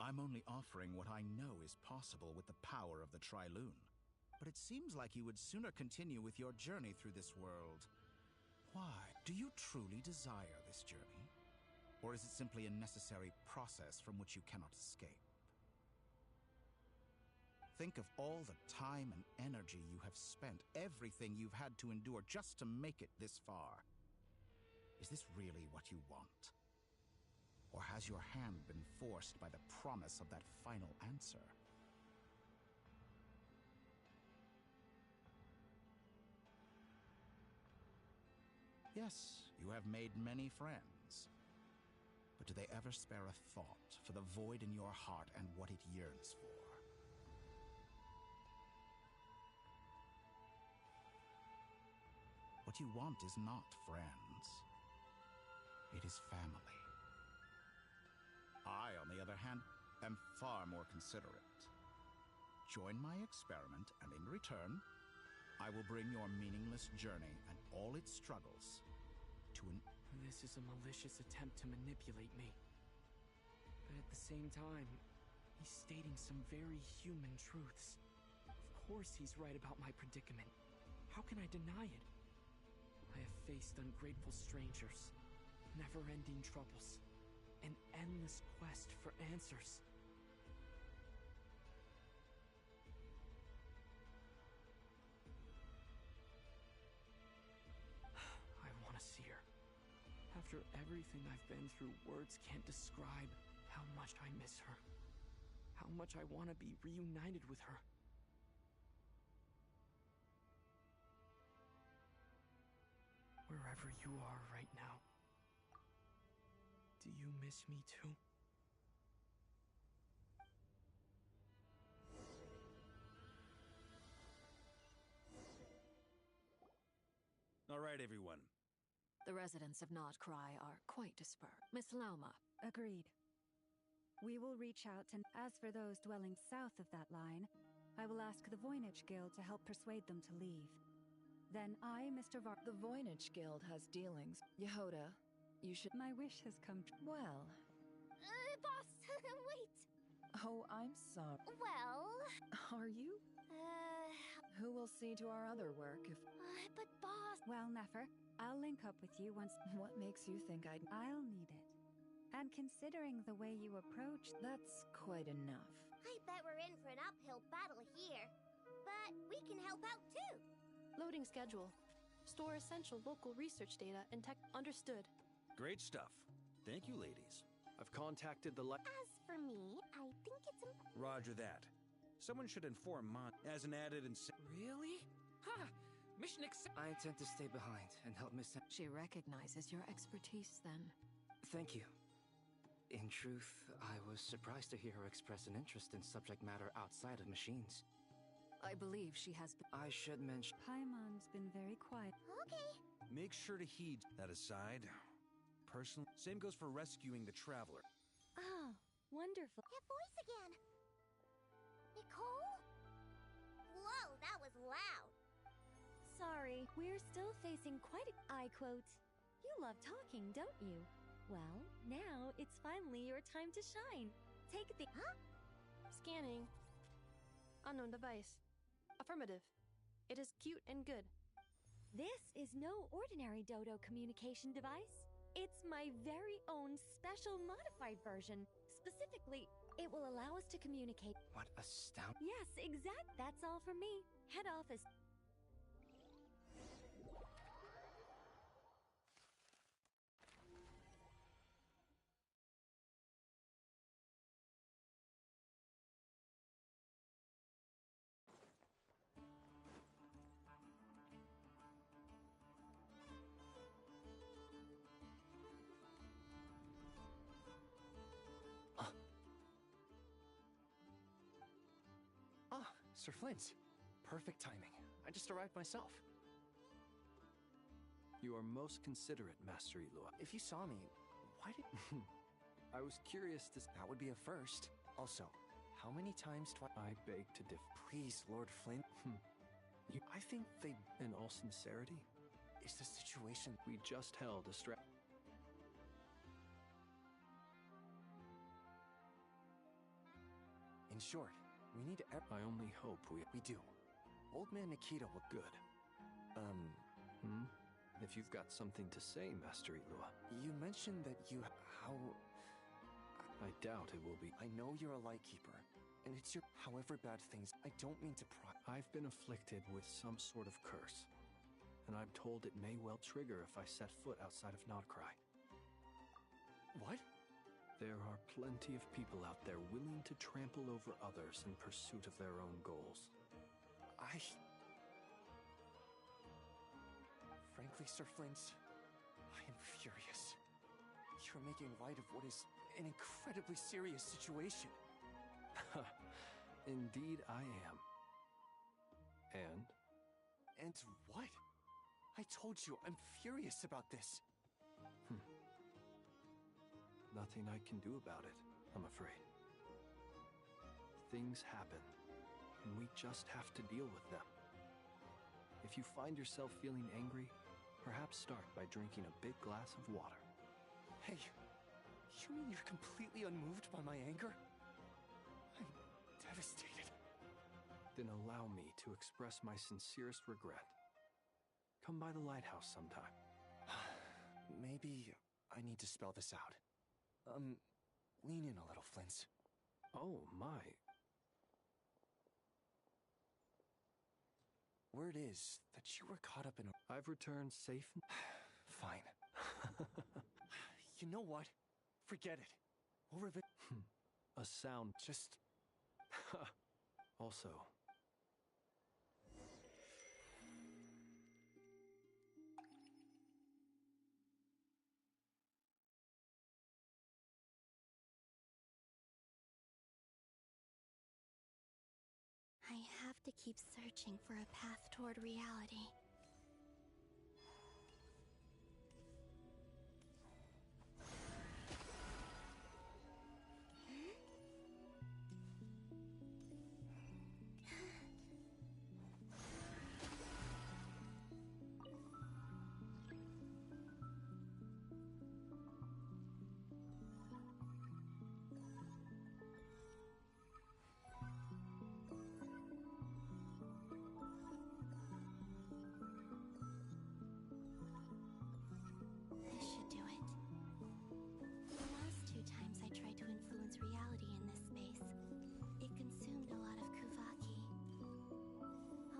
I'm only offering what I know is possible with the power of the Triloon. But it seems like you would sooner continue with your journey through this world. Why? Do you truly desire this journey? Or is it simply a necessary process from which you cannot escape? Think of all the time and energy you have spent, everything you've had to endure just to make it this far. Is this really what you want? Or has your hand been forced by the promise of that final answer? Yes, you have made many friends. But do they ever spare a thought for the void in your heart and what it yearns for? What you want is not friends. It is family. I, on the other hand, am far more considerate. Join my experiment, and in return, I will bring your meaningless journey and all its struggles to an... This is a malicious attempt to manipulate me. But at the same time, he's stating some very human truths. Of course he's right about my predicament. How can I deny it? I have faced ungrateful strangers, never-ending troubles, an endless quest for answers. I want to see her. After everything I've been through, words can't describe how much I miss her. How much I want to be reunited with her. Wherever you are right now, do you miss me too? All right, everyone. The residents of Nod Cry are quite dispersed. Miss Lauma. Agreed. We will reach out, and as for those dwelling south of that line, I will ask the Voynich Guild to help persuade them to leave. Then I, Mr. The Voynich Guild has dealings. Yehoda, you should... My wish has come true. Well... Boss, wait! Oh, I'm sorry. Well... Are you? Who will see to our other work if... but boss... Well, Nefer, I'll link up with you once... What makes you think I'd... I'll need it. And considering the way you approach... That's quite enough. I bet we're in for an uphill battle here. But we can help out too. Loading schedule. Store essential local research data and tech. Understood. Great stuff. Thank you, ladies. I've contacted the As for me, I think it's Roger that. Someone should inform as an added Really? Ha! Mission accepted. I intend to stay behind and help Miss... She recognizes your expertise, then. Thank you. In truth, I was surprised to hear her express an interest in subject matter outside of machines. I believe she has been... I should mention... Paimon's been very quiet. Okay. Make sure to heed that aside. Personally, same goes for rescuing the traveler. Oh, wonderful. That voice again. loud. Sorry, we're still facing quite a... I quote, "You love talking, don't you? Well, now it's finally your time to shine. Take the..." Huh? Scanning. Unknown device. Affirmative. It is cute and good. This is no ordinary Dodo communication device. It's my very own special modified version. Specifically, it will allow us to communicate. What astound... Yes, exact. That's all from me. Head office. Sir Flint. Perfect timing. I just arrived myself. You are most considerate, Master Elua. If you saw me, why did... I was curious to... That would be a first. Also, how many times do I beg to differ. Please, Lord Flint. I think they... In all sincerity? Is the situation... We just held a In short, we need to... I only hope we do. Old man Nikita will... Good. If you've got something to say, Master Elua. You mentioned that you... How... I doubt it will be... I know you're a lightkeeper, and it's your... However bad things... I don't mean to pry... I've been afflicted with some sort of curse, and I'm told it may well trigger if I set foot outside of Notcry. What? There are plenty of people out there willing to trample over others in pursuit of their own goals. Frankly, Sir Flint, I am furious. You're making light of what is an incredibly serious situation. Indeed I am. And? And what? I told you, I'm furious about this. Nothing I can do about it, I'm afraid. Things happen, and we just have to deal with them. If you find yourself feeling angry, perhaps start by drinking a big glass of water. Hey, you mean you're completely unmoved by my anger? I'm devastated. Then allow me to express my sincerest regret. Come by the lighthouse sometime. Maybe I need to spell this out. Lean in a little, Flint. Oh, my. Word is that you were caught up in a... I've returned safe... Fine. You know what? Forget it. We'll revisit... A sound... Just... Also... I have to keep searching for a path toward reality.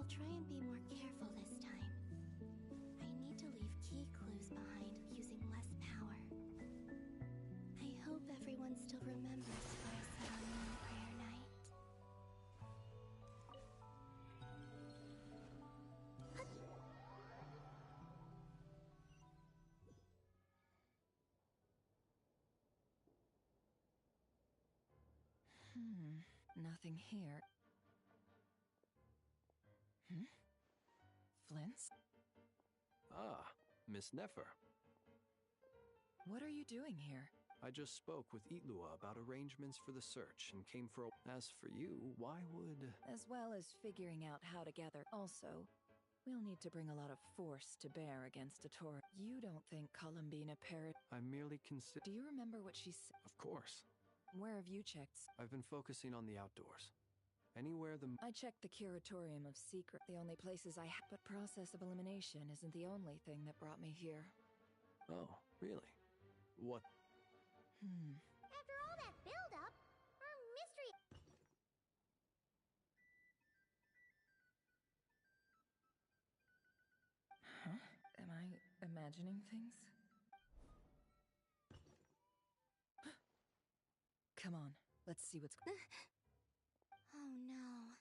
Try and be more careful this time. I need to leave key clues behind using less power. I hope everyone still remembers what I said on Moon Prayer Night. Nothing here. Flint's? Ah, Miss Nefer. What are you doing here? I just spoke with Itlua about arrangements for the search and came for a... As for you, why would... As well as figuring out how to gather. Also, we'll need to bring a lot of force to bear against Dottore. You don't think Columbina Parrot... I merely consider... Do you remember what she said? Of course. Where have you checked? I've been focusing on the outdoors. Anywhere the... I checked the Curatorium of Secret. The only places I have... But process of elimination isn't the only thing that brought me here. Oh, really? What... After all that build-up, our mystery... Huh? Am I imagining things? Come on, let's see what's... Oh no.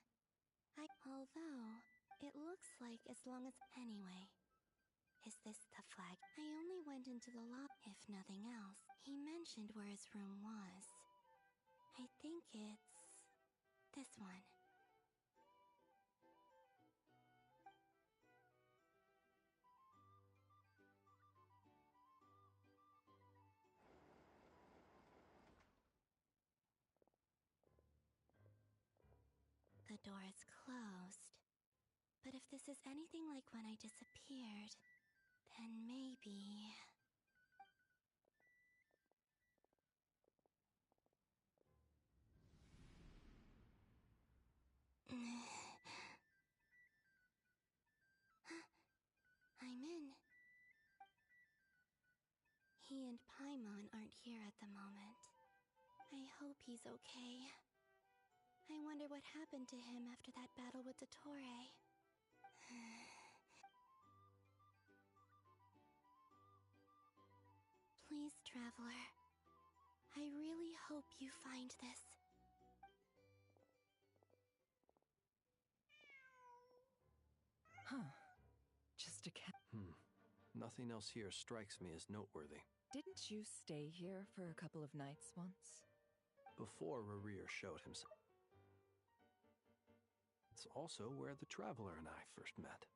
Although, it looks like as long as... Anyway, is this the flag? I only went into the if nothing else. He mentioned where his room was. I think it's... this one. The door is closed. But if this is anything like when I disappeared, then maybe... I'm in. He and Paimon aren't here at the moment. I hope he's okay. I wonder what happened to him after that battle with Dottore. Please, Traveler. I really hope you find this. Huh. Just a cat. Nothing else here strikes me as noteworthy. Didn't you stay here for a couple of nights once? Before Rerir showed himself. It's also where the Traveler and I first met.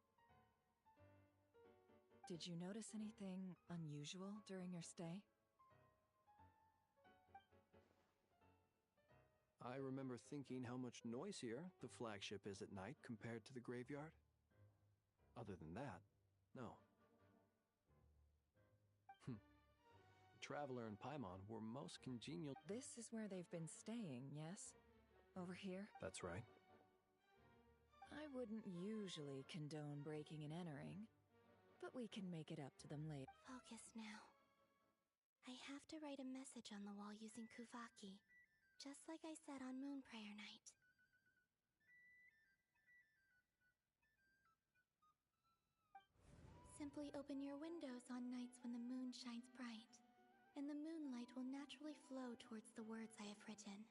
Did you notice anything unusual during your stay? I remember thinking how much noisier the flagship is at night compared to the graveyard. Other than that, no. Traveler and Paimon were most congenial. This is where they've been staying, yes? Over here? That's right. I wouldn't usually condone breaking and entering, but we can make it up to them later. Focus now. I have to write a message on the wall using Kuvaki, just like I said on Moon Prayer Night. Simply open your windows on nights when the moon shines bright, and the moonlight will naturally flow towards the words I have written.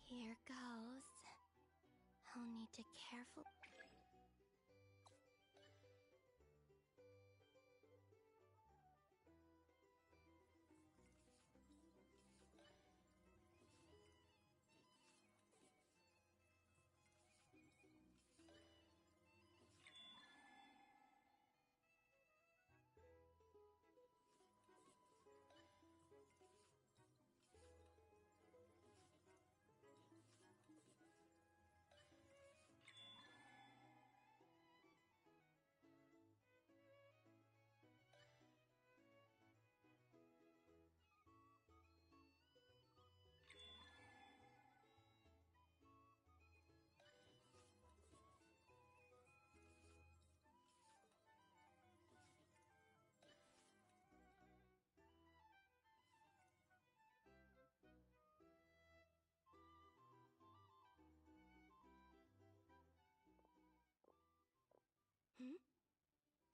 Here goes. I'll need to carefully...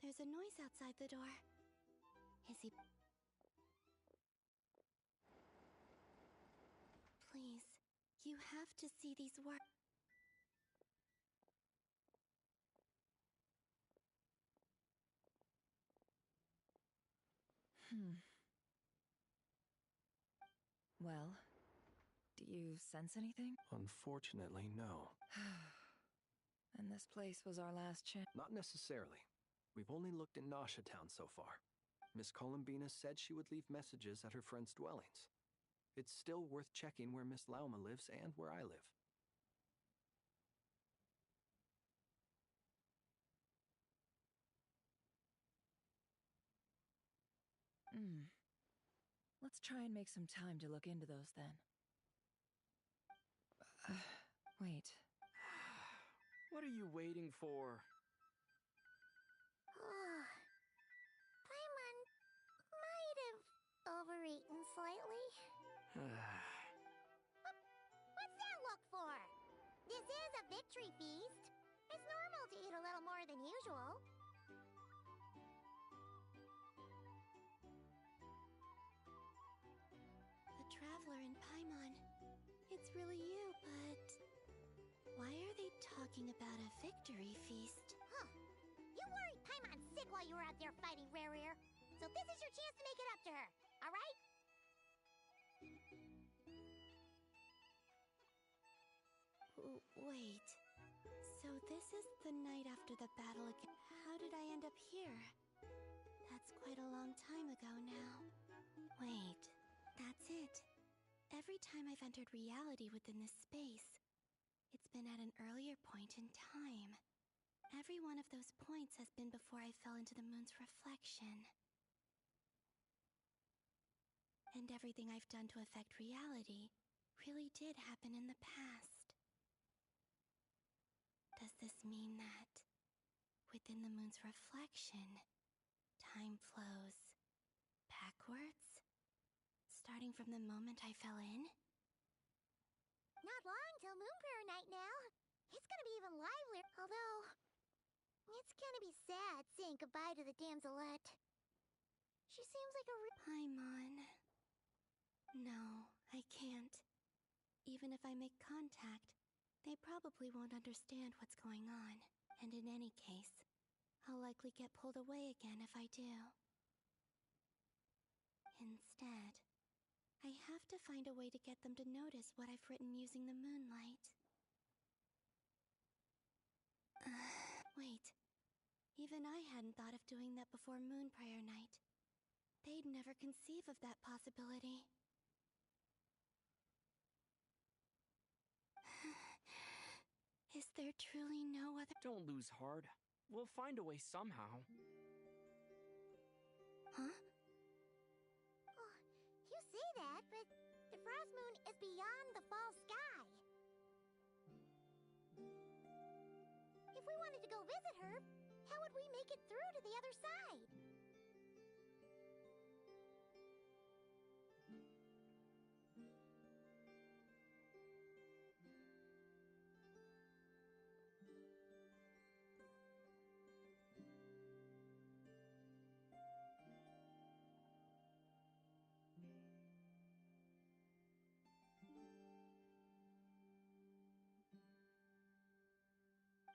There's a noise outside the door. Is he... Please, you have to see these words. Well, do you sense anything? Unfortunately, no. And this place was our last chance. Not necessarily. We've only looked in Nasha Town so far. Miss Columbina said she would leave messages at her friends' dwellings. It's still worth checking where Miss Lauma lives and where I live. Let's try and make some time to look into those then. Wait. What are you waiting for? Paimon might have overeaten slightly. What's that look for? This is a victory feast. It's normal to eat a little more than usual. The Traveler in Paimon. It's really you, but... why are they talking about a victory feast? Huh. You worried Paimon sick while you were out there fighting Rarier. So this is your chance to make it up to her, alright? Wait. So this is the night after the battle again. How did I end up here? That's quite a long time ago now. Wait. That's it. Every time I've entered reality within this space, it's been at an earlier point in time. Every one of those points has been before I fell into the moon's reflection. And everything I've done to affect reality really did happen in the past. Does this mean that, within the moon's reflection, time flows backwards? Starting from the moment I fell in? Not long till Moon Prayer Night now. It's gonna be even livelier, although... it's gonna be sad saying goodbye to the damselette. She seems like a Paimon. No, I can't. Even if I make contact, they probably won't understand what's going on. And in any case, I'll likely get pulled away again if I do. Instead, I have to find a way to get them to notice what I've written using the moonlight. Wait. Even I hadn't thought of doing that before Moon Prayer Night. They'd never conceive of that possibility. Is there truly no other— Don't lose heart. We'll find a way somehow. Huh? Oh, you say that, but the Frost Moon is beyond the fall sky. If we wanted to go visit her, how would we make it through to the other side?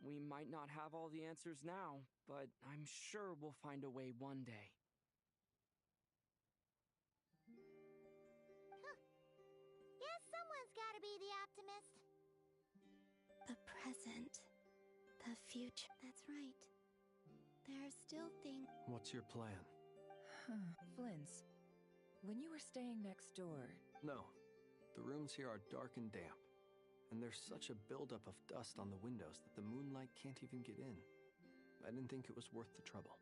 We might not have all the answers now, but I'm sure we'll find a way one day. Huh. Guess someone's gotta be the optimist. The present. The future. That's right. There are still things— What's your plan? Flint's, when you were staying next door... No. The rooms here are dark and damp. And there's such a buildup of dust on the windows that the moonlight can't even get in. I didn't think it was worth the trouble.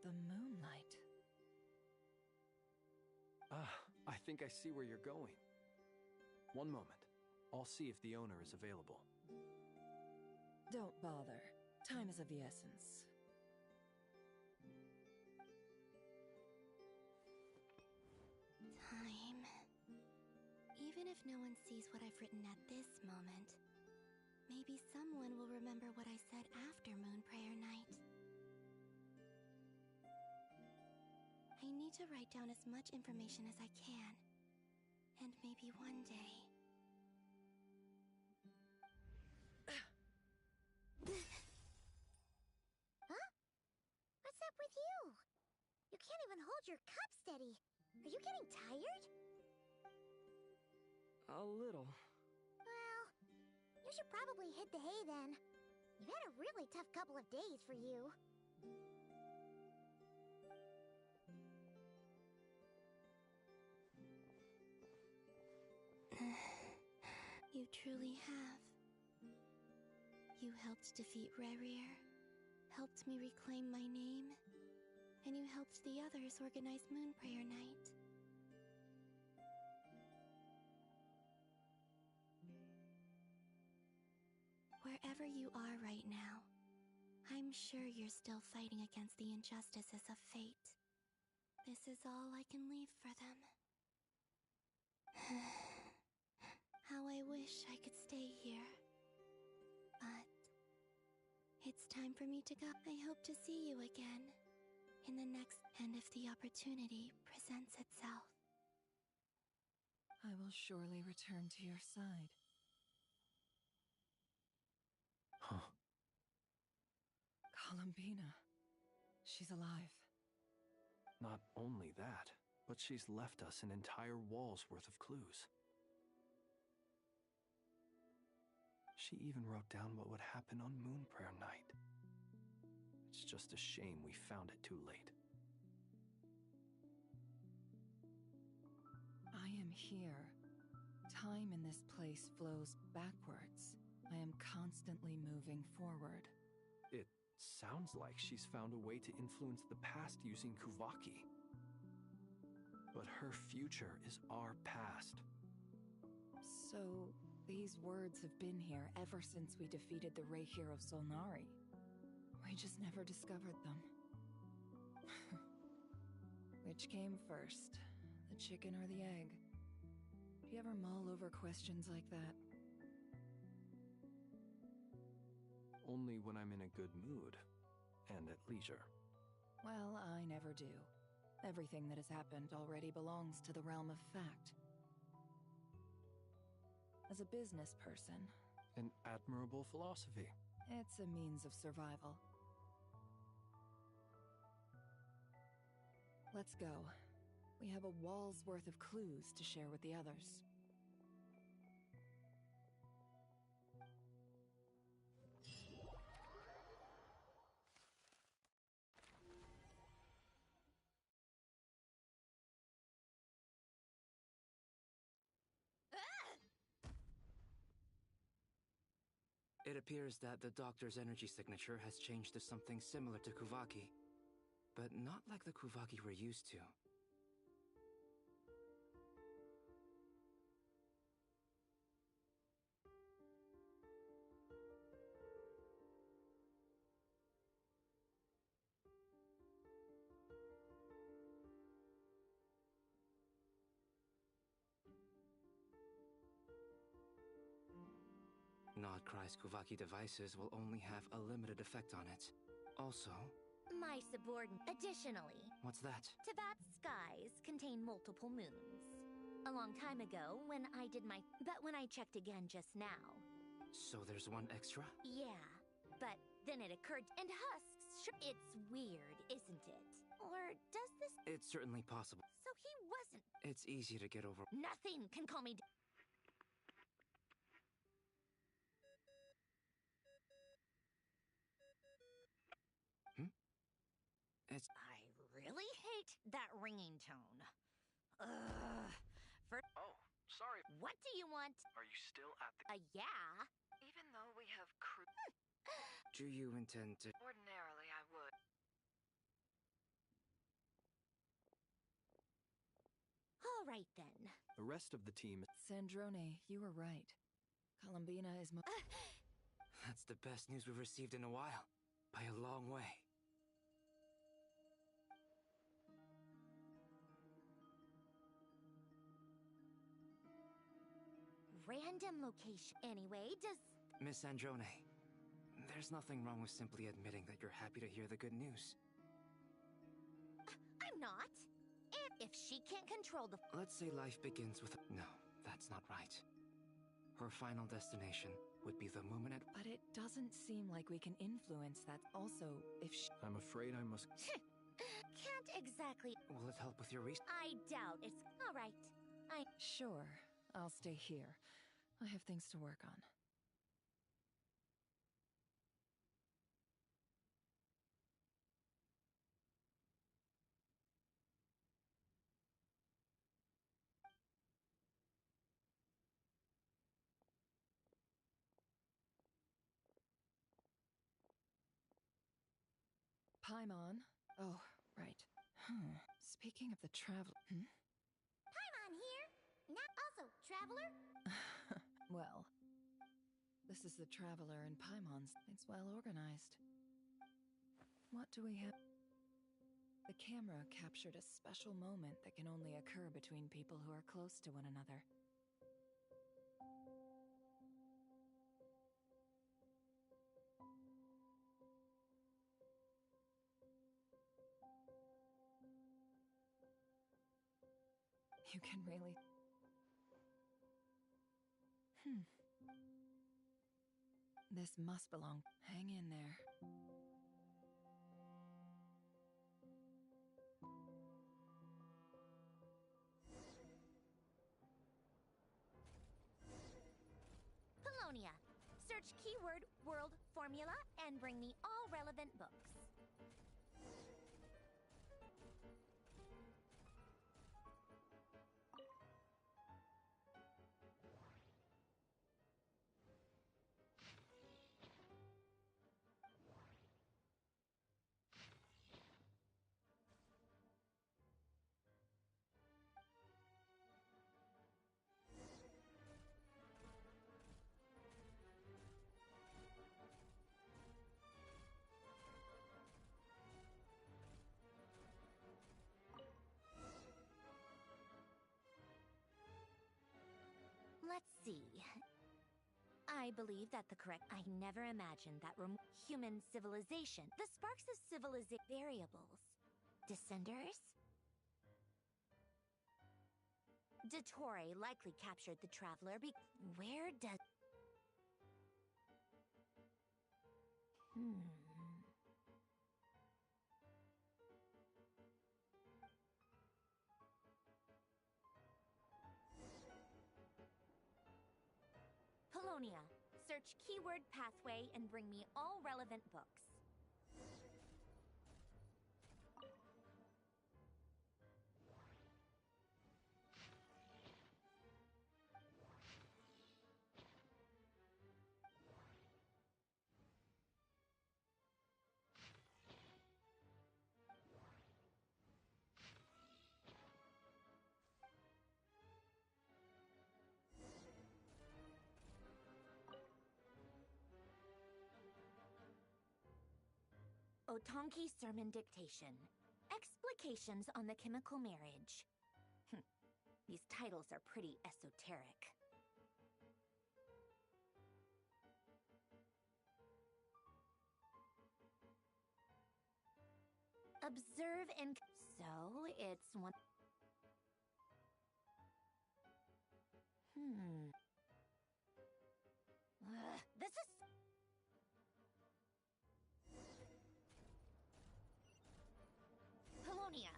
The moonlight. I think I see where you're going. One moment. I'll see if the owner is available. Don't bother. Time is of the essence. Time. Even if no one sees what I've written at this moment, maybe someone will remember what I said after Moon Prayer Night. I need to write down as much information as I can. And maybe one day... Huh? What's up with you? You can't even hold your cup steady. Are you getting tired? A little. Well, you should probably hit the hay then. You've had a really tough couple of days for you. You truly have. You helped defeat Rerir, helped me reclaim my name, and you helped the others organize Moon Prayer Night. Wherever you are right now, I'm sure you're still fighting against the injustices of fate. This is all I can leave for them. How I wish I could stay here. But it's time for me to go. I hope to see you again in the next, and if the opportunity presents itself. I will surely return to your side. Huh. Columbina. She's alive. Not only that, but she's left us an entire wall's worth of clues. She even wrote down what would happen on Moon Prayer Night. It's just a shame we found it too late. I am here. Time in this place flows backwards. I am constantly moving forward. It sounds like she's found a way to influence the past using Kuvaki. But her future is our past. So, these words have been here ever since we defeated the Ray hero Solnari. We just never discovered them. Which came first, the chicken or the egg? Do you ever mull over questions like that? Only when I'm in a good mood and at leisure. Well, I never do. Everything that has happened already belongs to the realm of fact. As a business person, An admirable philosophy. it's a means of survival. Let's go. We have a wall's worth of clues to share with the others. It appears that the doctor's energy signature has changed to something similar to Kuvaki, but not like the Kuvaki we're used to. Nodcry's Kuvaki devices will only have a limited effect on it. Also... My subordinate. Additionally... What's that? Tibet's skies contain multiple moons. A long time ago, when I did my... But when I checked again just now... So there's one extra? Yeah, but then it occurred... And husks... It's weird, isn't it? Or does this... It's certainly possible. So he wasn't... It's easy to get over... Nothing can calm me down. I really hate that ringing tone. Ugh. Oh, sorry. What do you want? Are you still at the... Yeah. Even though we have crew... Do you intend to... Ordinarily, I would. All right, then. The rest of the team... Sandrone, you were right. Columbina is That's the best news we've received in a while. By a long way. Random location. Anyway, does... Miss Androne, there's nothing wrong with simply admitting that you're happy to hear the good news. I'm not. If she can't control the... Let's say life begins with... No, that's not right. Her final destination would be the moment at... But it doesn't seem like we can influence that. Also, if she... I'm afraid I must... Can't exactly... Will it help with your research? I doubt it's... All right. Sure, I'll stay here. I have things to work on. Paimon. Oh, right. Speaking of the travel... Paimon here! Not also, traveler? Well, this is the traveler in Paimon's. It's well organized. What do we have? The camera captured a special moment that can only occur between people who are close to one another. You can really... This must belong. Hang in there. Polonia. Search keyword world formula and bring me all relevant books. Let's see. I believe that the correct... I never imagined that human civilization. The sparks of civilization variables. Descenders? Dottore likely captured the traveler where does... Polonia. Search keyword pathway and bring me all relevant books. Otonki Sermon Dictation. Explications on the Chemical Marriage. These titles are pretty esoteric. Observe and... So, it's one... This is... Polonia.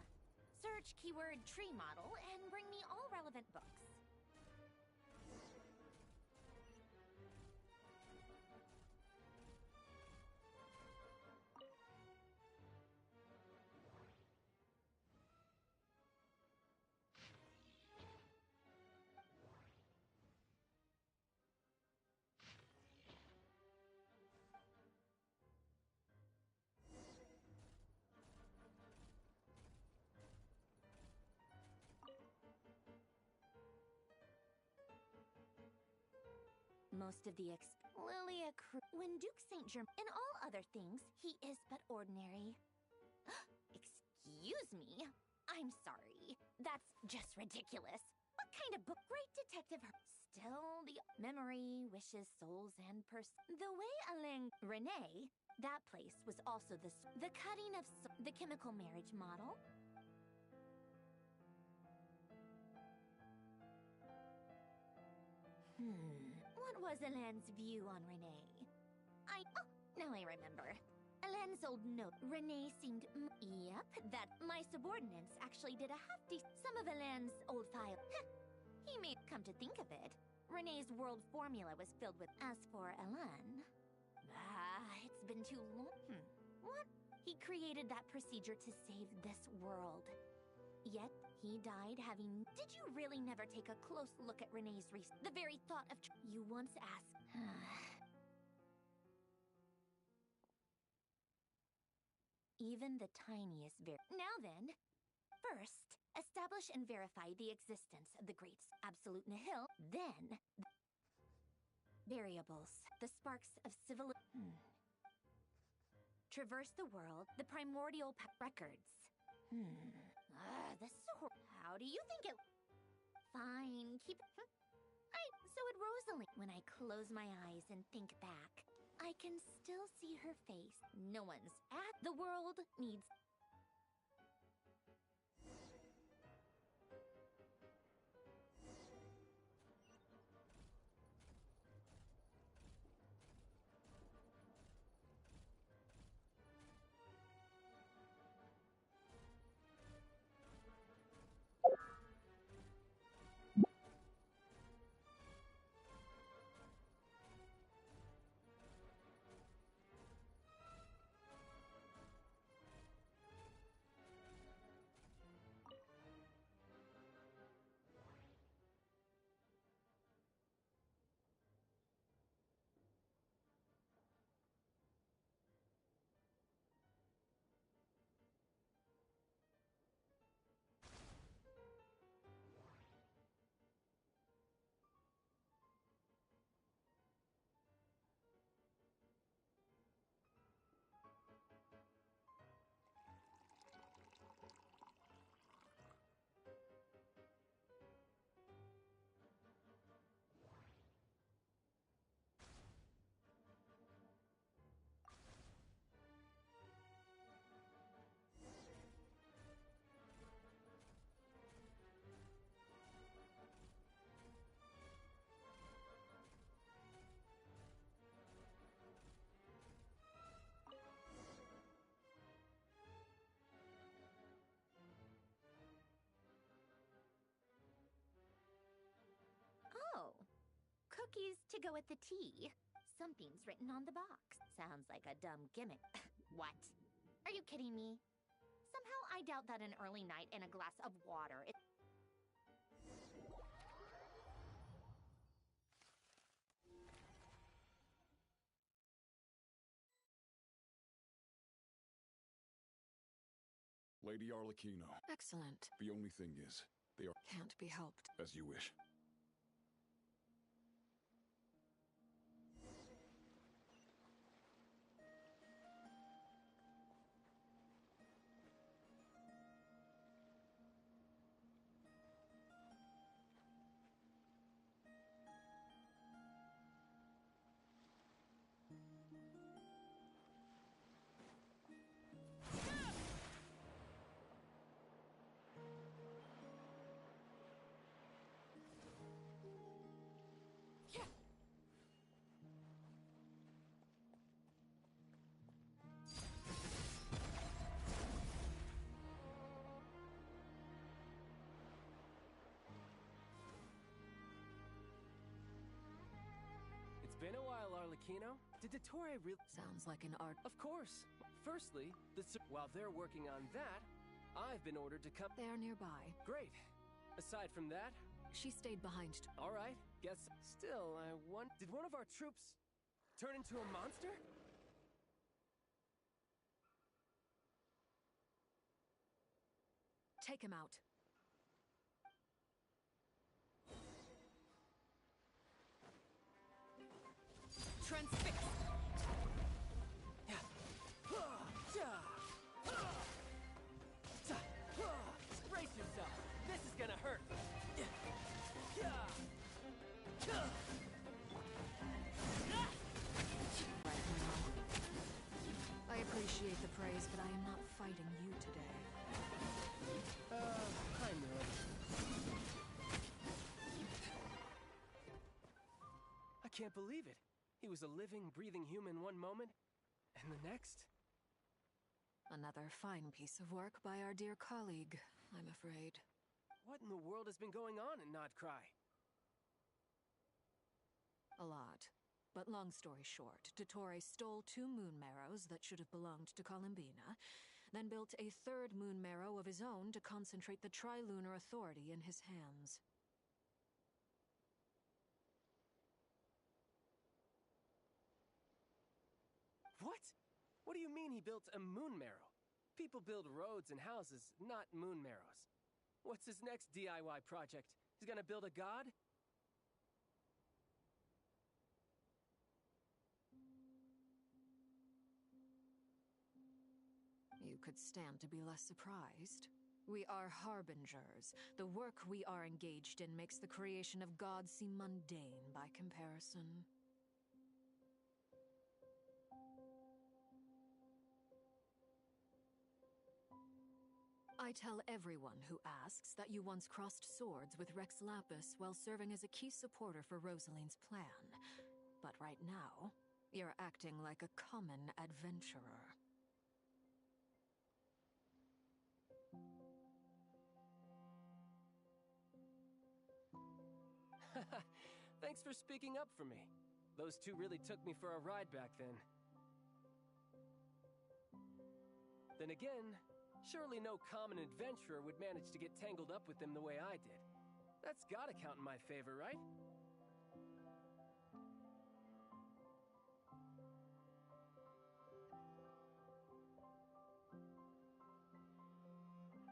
Search keyword tree model and bring me all relevant books. Most of the Lilia when Duke St. Germain, in all other things, he is but ordinary. Excuse me? I'm sorry. That's just ridiculous. What kind of book? Great detective. Still, the memory, wishes, souls, and the way Alain Renee, that place was also the cutting of the chemical marriage model. What was Helene's view on Renee? Oh, now I remember. Helene's old note. Renee seemed... Yep, that my subordinates actually did a hefty... Some of Helene's old file... He may come to think of it. Renee's world formula was filled with... As for Helene... it's been too long. What? He created that procedure to save this world. Yet, he died having... Did you really never take a close look at Renee's the very thought of... You once asked... Even the tiniest Now then, first, establish and verify the existence of the great absolute nihil. Then, variables, the sparks of traverse the world, the primordial records. This is so How do you think it... Fine, keep... so it Rosalie. When I close my eyes and think back, I can still see her face. No one's at... The world needs... Cookies to go with the tea. Something's written on the box. Sounds like a dumb gimmick. What? Are you kidding me? Somehow I doubt that an early night and a glass of water... Lady Arlecchino. Excellent. The only thing is, they are... Can't be helped. As you wish. Been a while, Arlecchino. Did Dottore really... Sounds like an art... Of course. Firstly, while they're working on that, I've been ordered to come... They're nearby. Great. Aside from that... She stayed behind... All right. Guess... Still, I want... Did one of our troops turn into a monster? Take him out. Transfix! Brace yourself! This is gonna hurt! I appreciate the praise, but I am not fighting you today. I knew it. can't believe it. He was a living, breathing human one moment, and the next... Another fine piece of work by our dear colleague, I'm afraid. What in the world has been going on in Notcry? A lot. But long story short, Dottore stole 2 moon marrows that should have belonged to Columbina, then built a 3rd moon marrow of his own to concentrate the Tri-Lunar Authority in his hands. What? What do you mean he built a moon marrow? People build roads and houses, not moon marrows. What's his next DIY project? He's gonna build a god? You could stand to be less surprised. We are harbingers. The work we are engaged in makes the creation of gods seem mundane by comparison. I tell everyone who asks that you once crossed swords with Rex Lapis while serving as a key supporter for Rosaline's plan. But right now, you're acting like a common adventurer. Thanks for speaking up for me. Those 2 really took me for a ride back then. Then again, surely no common adventurer would manage to get tangled up with them the way I did. That's gotta count in my favor, right?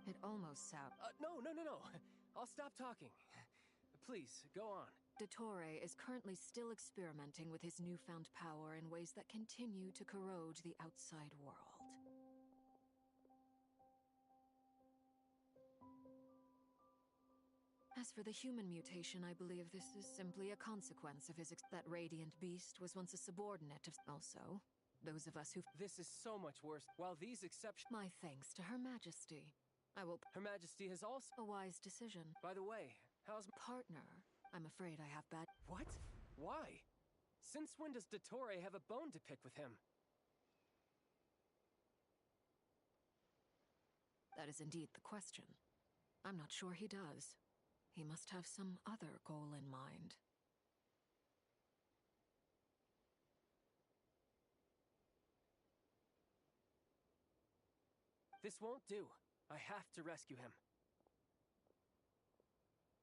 It almost sounds... No. I'll stop talking. Please, go on. Dottore is currently still experimenting with his newfound power in ways that continue to corrode the outside world. As for the human mutation, I believe this is simply a consequence of that radiant beast was once a subordinate of... Also, those of us who... This is so much worse. While these exceptions... My thanks to Her Majesty. I will... Her Majesty has also... A wise decision. By the way, how's... Partner. I'm afraid I have bad... What? Why? Since when does Dottore have a bone to pick with him? That is indeed the question. I'm not sure he does. He must have some other goal in mind. This won't do. I have to rescue him.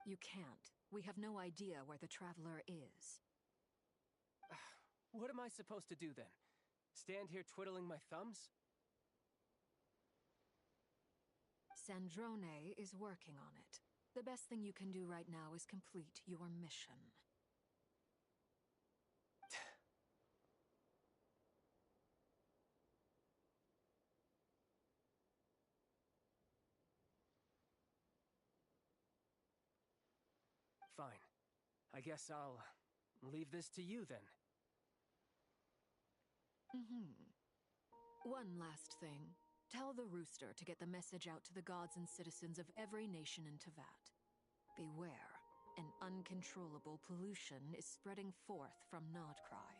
You can't. We have no idea where the Traveler is. What am I supposed to do then? Stand here twiddling my thumbs? Sandrone is working on it. The best thing you can do right now is complete your mission. Fine. I guess I'll leave this to you then. One last thing. Tell the Rooster to get the message out to the gods and citizens of every nation in Tevat. Beware. An uncontrollable pollution is spreading forth from Notcry.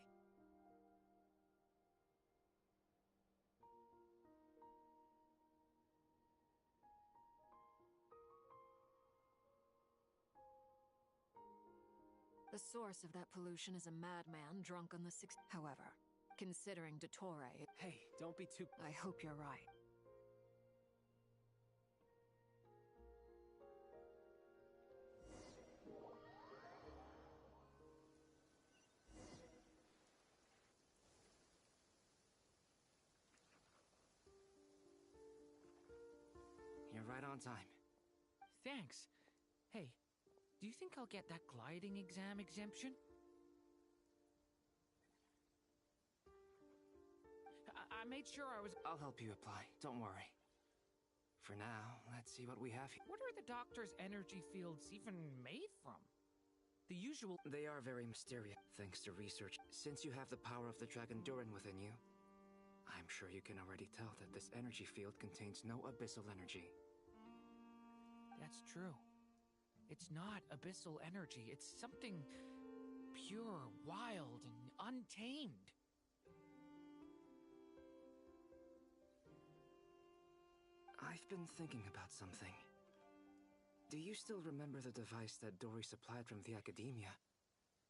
The source of that pollution is a madman drunk on the However, considering Dottore... Hey, don't be too... I hope you're right. You're right on time. Thanks. Hey, do you think I'll get that gliding exam exemption? I made sure I was... I'll help you apply, don't worry. For now, let's see what we have here. What are the doctor's energy fields even made from? The usual... They are very mysterious, thanks to research. Since you have the power of the Dragon Durin within you, I'm sure you can already tell that this energy field contains no abyssal energy. That's true. It's not abyssal energy, it's something pure, wild, and untamed. I've been thinking about something. Do you still remember the device that Dory supplied from the academia?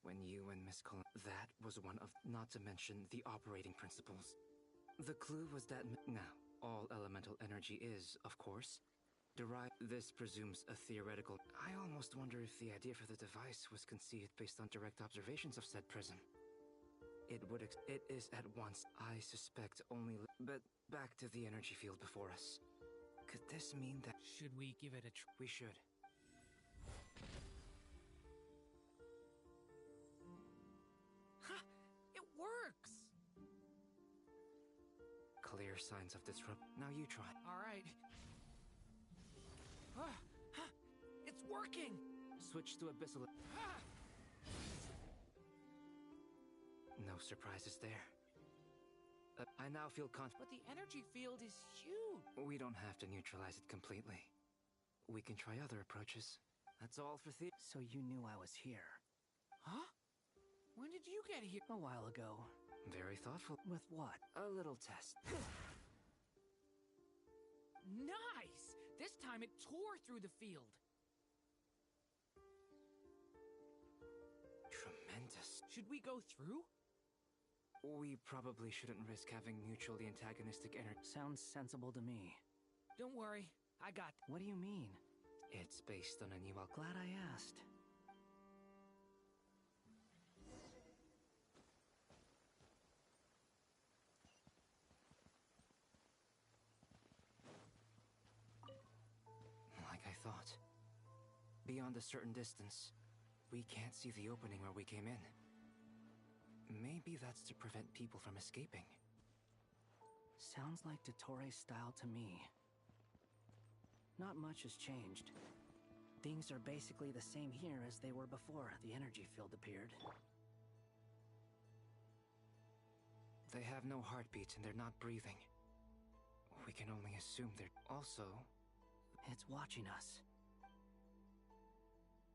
When you and Miss Cullen... That was one of... Not to mention the operating principles. The clue was that... Now, all elemental energy is, of course, derived... This presumes a theoretical... I almost wonder if the idea for the device was conceived based on direct observations of said prism. It is at once, I suspect, only... But back to the energy field before us. Could this mean that... Should we give it a try? We should. Ha! It works! Clear signs of disrupt... Now you try. Alright. It's working! Switch to abyssal... No surprises there. I now feel But the energy field is huge! We don't have to neutralize it completely. We can try other approaches. That's all for the... So you knew I was here. Huh? When did you get here? A while ago. Very thoughtful. With what? A little test. Nice! This time it tore through the field. Tremendous. Should we go through? We probably shouldn't risk having mutually antagonistic energy. Sounds sensible to me. Don't worry, I got... What do you mean? It's based on a new... Glad I asked. Like I thought. Beyond a certain distance, we can't see the opening where we came in. Maybe that's to prevent people from escaping. Sounds like Dottore style to me. Not much has changed. Things are basically the same here as they were before the energy field appeared. They have no heartbeats and they're not breathing. We can only assume they're... Also... It's watching us.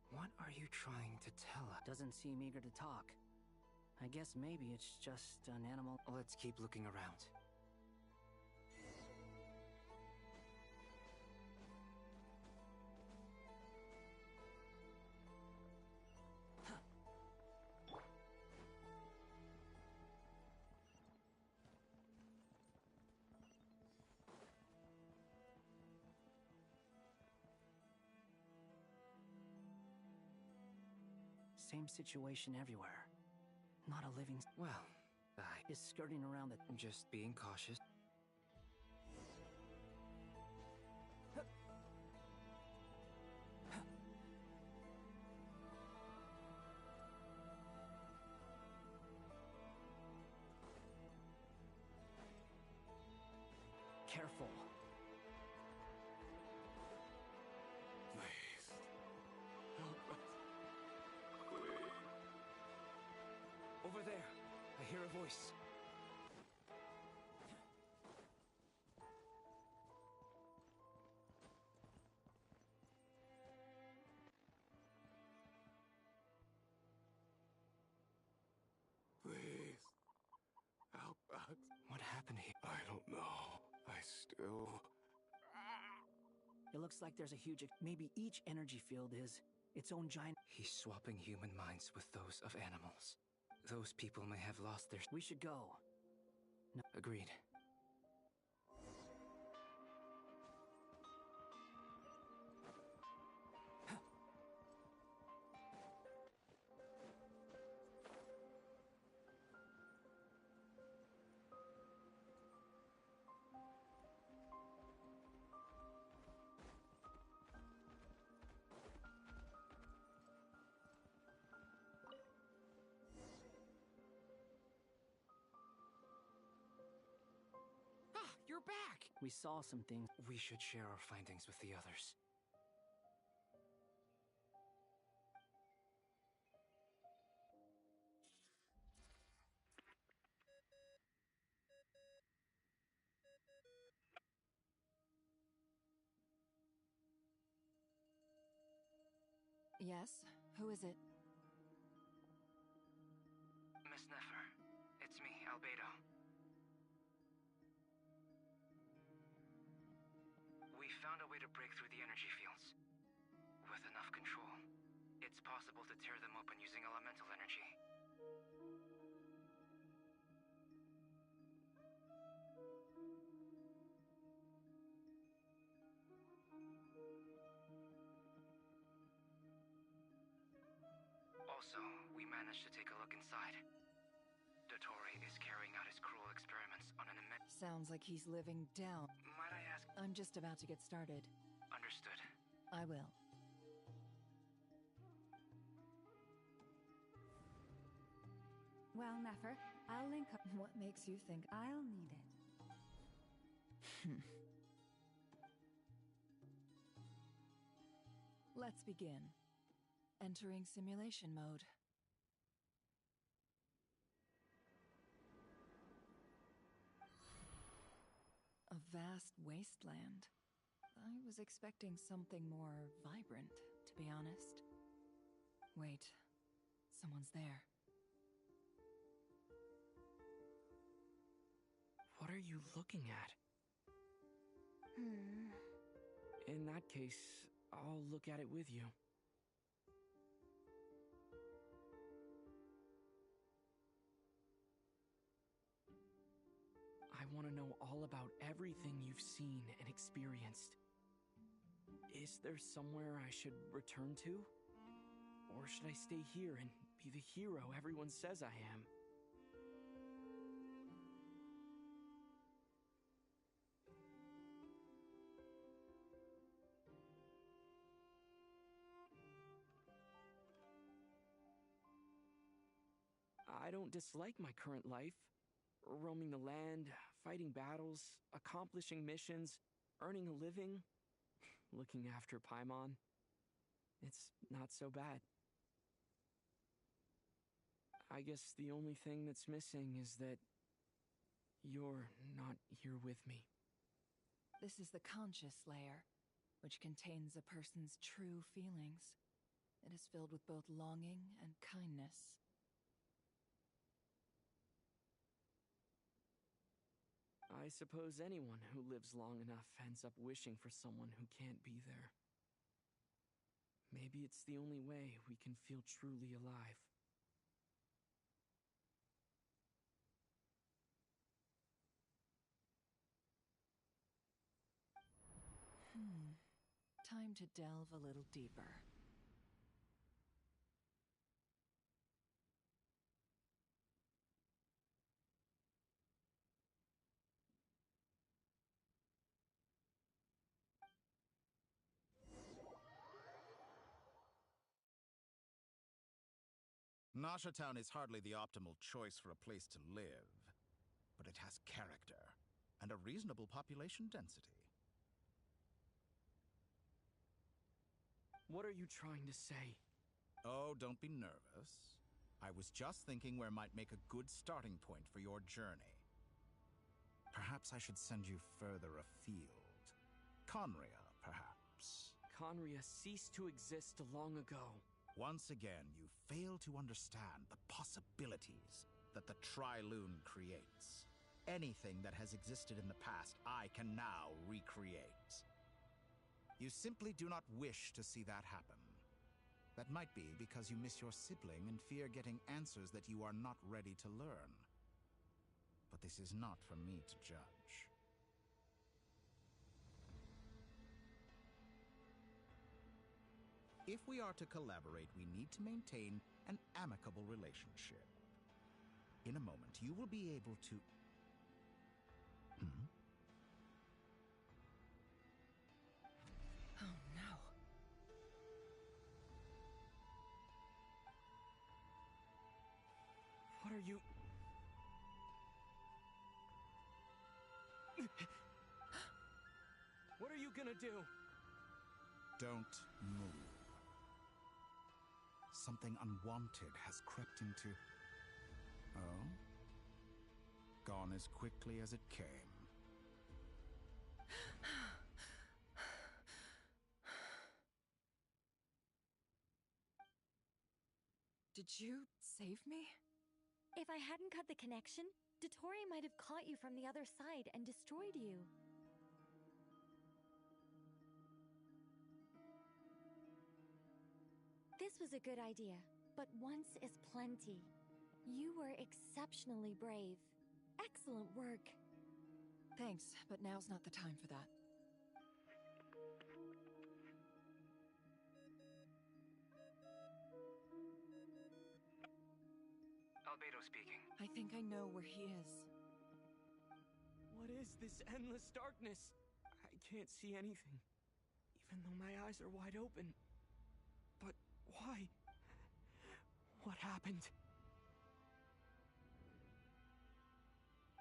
What are you trying to tell us? Doesn't seem eager to talk. I guess maybe it's just an animal. Let's keep looking around. Same situation everywhere. Not a living... Well, is skirting around the... Just being cautious. Careful. Please. Help us. Please. Over there. I hear a voice. Please. Help us. What happened here? I don't know. I still... It looks like there's a huge... Maybe each energy field is its own giant... He's swapping human minds with those of animals. Those people may have lost their... We should go. No. Agreed. You're back! We saw some things. We should share our findings with the others. Yes? Who is it? Albedo. We found a way to break through the energy fields. With enough control, it's possible to tear them open using elemental energy. Also, we managed to take a look inside. Dottore is carrying out his cruel experiments on an immense... Sounds like he's living down. Might I ask... I'm just about to get started. Understood. I will. Well, Nefer, I'll link up. What makes you think I'll need it? Let's begin. Entering simulation mode. A vast wasteland. I was expecting something more vibrant, to be honest. Wait, someone's there. What are you looking at? In that case, I'll look at it with you. I want to know all about everything you've seen and experienced. Is there somewhere I should return to? Or should I stay here and be the hero everyone says I am? I don't dislike my current life. Roaming the land, fighting battles, accomplishing missions, earning a living, looking after Paimon. It's not so bad. I guess the only thing that's missing is that you're not here with me. This is the conscious layer, which contains a person's true feelings. It is filled with both longing and kindness. I suppose anyone who lives long enough ends up wishing for someone who can't be there. Maybe it's the only way we can feel truly alive. Time to delve a little deeper. Nasha Town is hardly the optimal choice for a place to live, but it has character and a reasonable population density. What are you trying to say? Oh, don't be nervous. I was just thinking where might make a good starting point for your journey. Perhaps I should send you further afield. Conria, perhaps. Conria ceased to exist long ago. Once again, you fail to understand the possibilities that the Tri-Lune creates. Anything that has existed in the past, I can now recreate. You simply do not wish to see that happen. That might be because you miss your sibling and fear getting answers that you are not ready to learn. But this is not for me to judge. If we are to collaborate, we need to maintain an amicable relationship. In a moment, you will be able to... Oh no. What are you... What are you gonna do? Don't move. Something unwanted has crept into... Oh? Gone as quickly as it came. Did you save me? If I hadn't cut the connection, Dottore might have caught you from the other side and destroyed you. This was a good idea, but once is plenty. You were exceptionally brave. Excellent work. Thanks, but now's not the time for that. Albedo speaking. I think I know where he is. What is this endless darkness? I can't see anything, even though my eyes are wide open. But why? What happened?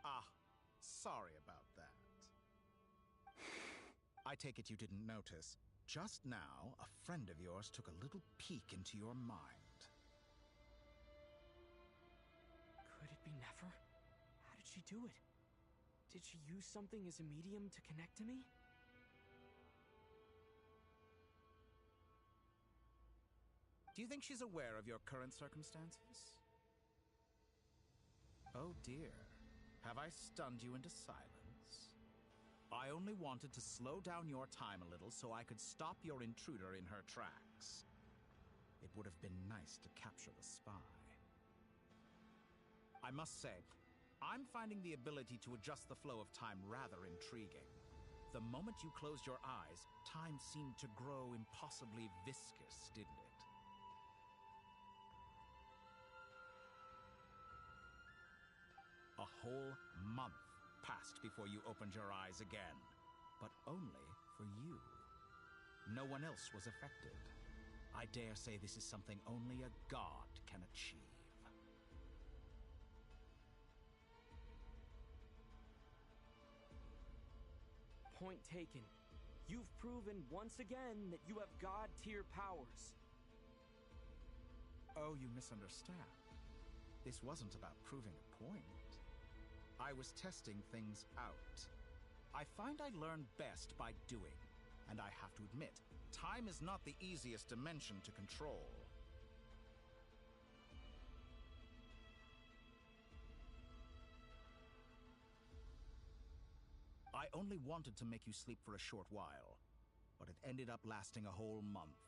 Ah, sorry about that. I take it you didn't notice. Just now, a friend of yours took a little peek into your mind. Could it be Nefer? How did she do it? Did she use something as a medium to connect to me? Do you think she's aware of your current circumstances? Oh dear. Have I stunned you into silence? I only wanted to slow down your time a little so I could stop your intruder in her tracks. It would have been nice to capture the spy. I must say, I'm finding the ability to adjust the flow of time rather intriguing. The moment you closed your eyes, time seemed to grow impossibly viscous, didn't it? A whole month passed before you opened your eyes again, but only for you. No one else was affected. I dare say this is something only a god can achieve. Point taken. You've proven once again that you have god-tier powers. Oh, you misunderstand. This wasn't about proving a point. I was testing things out. I find I learn best by doing, and I have to admit, time is not the easiest dimension to control. I only wanted to make you sleep for a short while, but it ended up lasting a whole month.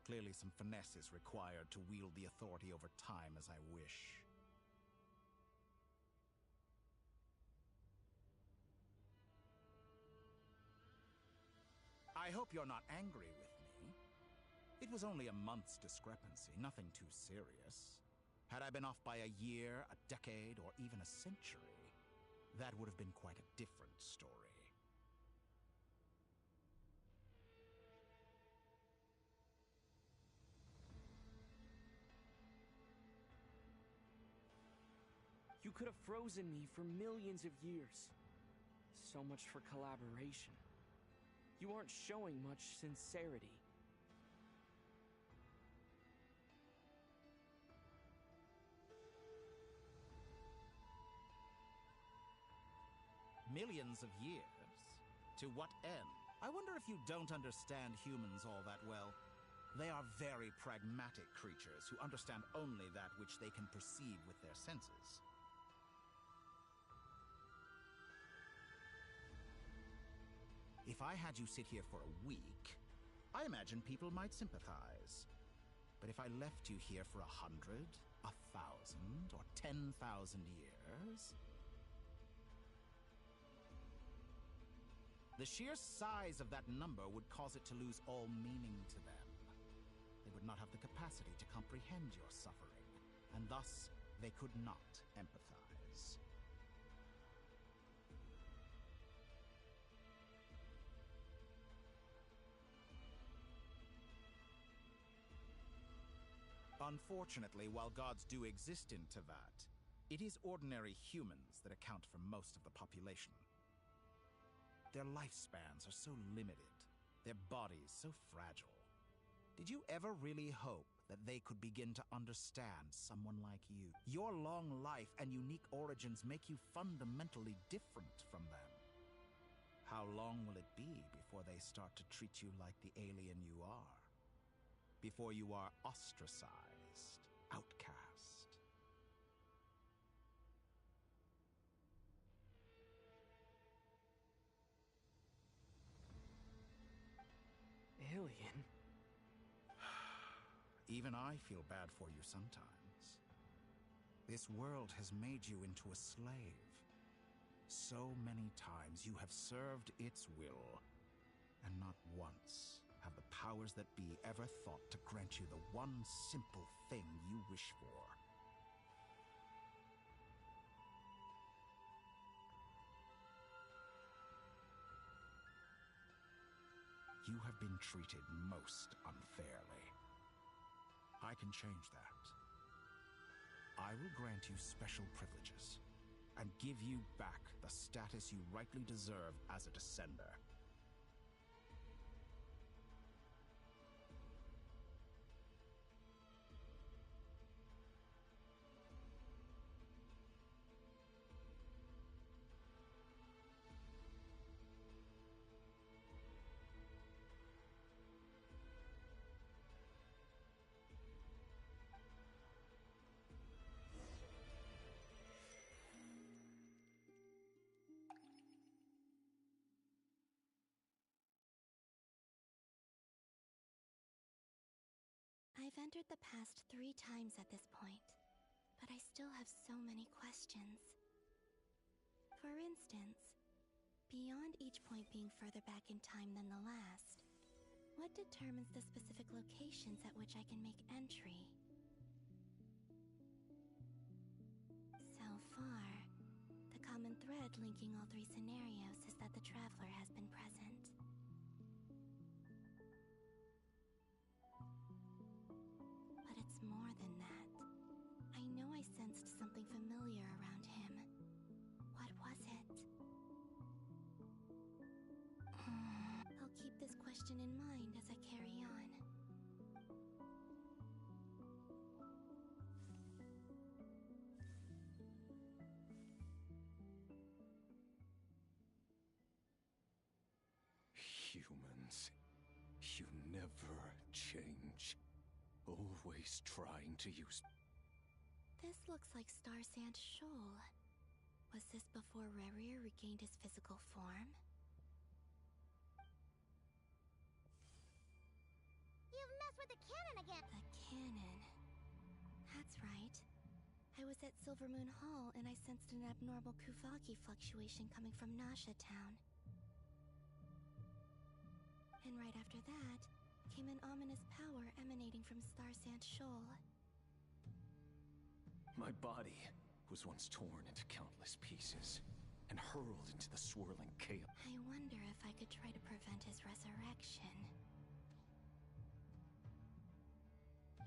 Clearly some finesse is required to wield the authority over time as I wish. I hope you're not angry with me. It was only a month's discrepancy, nothing too serious. Had I been off by a year, a decade, or even a century, that would have been quite a different story. You could have frozen me for millions of years. So much for collaboration. You aren't showing much sincerity. Millions of years? To what end? I wonder if you don't understand humans all that well. They are very pragmatic creatures who understand only that which they can perceive with their senses. If I had you sit here for a week, I imagine people might sympathize. But if I left you here for 100, 1,000, or 10,000 years... the sheer size of that number would cause it to lose all meaning to them. They would not have the capacity to comprehend your suffering, and thus they could not empathize. Unfortunately, while gods do exist in Teyvat, it is ordinary humans that account for most of the population. Their lifespans are so limited, their bodies so fragile. Did you ever really hope that they could begin to understand someone like you? Your long life and unique origins make you fundamentally different from them. How long will it be before they start to treat you like the alien you are? Before you are ostracized, outcast? in. Even I feel bad for you sometimes. This world has made you into a slave. So many times you have served its will, and not once have the powers that be ever thought to grant you the one simple thing you wish for. You have been treated most unfairly. I can change that. I will grant you special privileges and give you back the status you rightly deserve as a descender. I've entered the past 3 times at this point, but I still have so many questions. For instance, beyond each point being further back in time than the last, what determines the specific locations at which I can make entry? So far, the common thread linking all 3 scenarios is that the Traveler has been present. But it's more than that. I know I sensed something familiar around him. What was it? I'll keep this question in mind as I carry on. Humans, you never change. Always trying to use... This looks like Star Sand Shoal. Was this before Rarier regained his physical form? You've messed with the cannon again! The cannon. That's right. I was at Silver Moon Hall and I sensed an abnormal Kuvaki fluctuation coming from Nasha Town. And right after that, came an ominous power emanating from Star Sand Shoal. My body was once torn into countless pieces and hurled into the swirling chaos. I wonder if I could try to prevent his resurrection.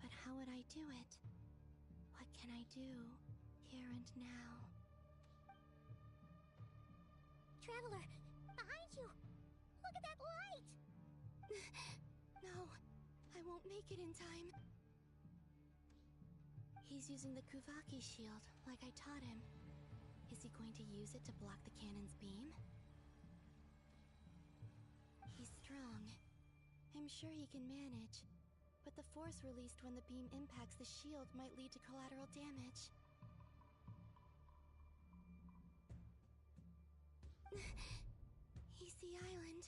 But how would I do it? What can I do, here and now? Traveler, behind you! Look at that light! No, I won't make it in time. He's using the Kuvaki shield, like I taught him. Is he going to use it to block the cannon's beam? He's strong. I'm sure he can manage. But the force released when the beam impacts the shield might lead to collateral damage. Easy Island.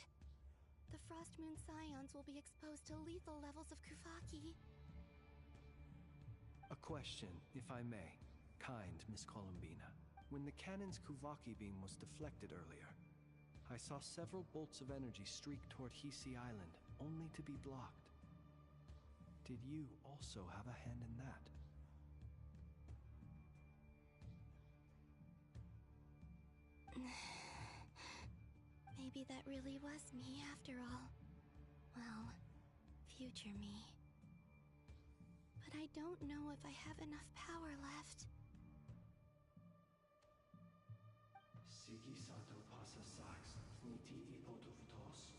The Frost Moon Scions will be exposed to lethal levels of Kuvaki. A question, if I may. Kind Miss Columbina. When the cannon's Kuvaki beam was deflected earlier, I saw several bolts of energy streak toward Hisi Island, only to be blocked. Did you also have a hand in that? Maybe that really was me after all. Well, future me. But I don't know if I have enough power left. Sigi Sato pasa sax, niti ipotuftos.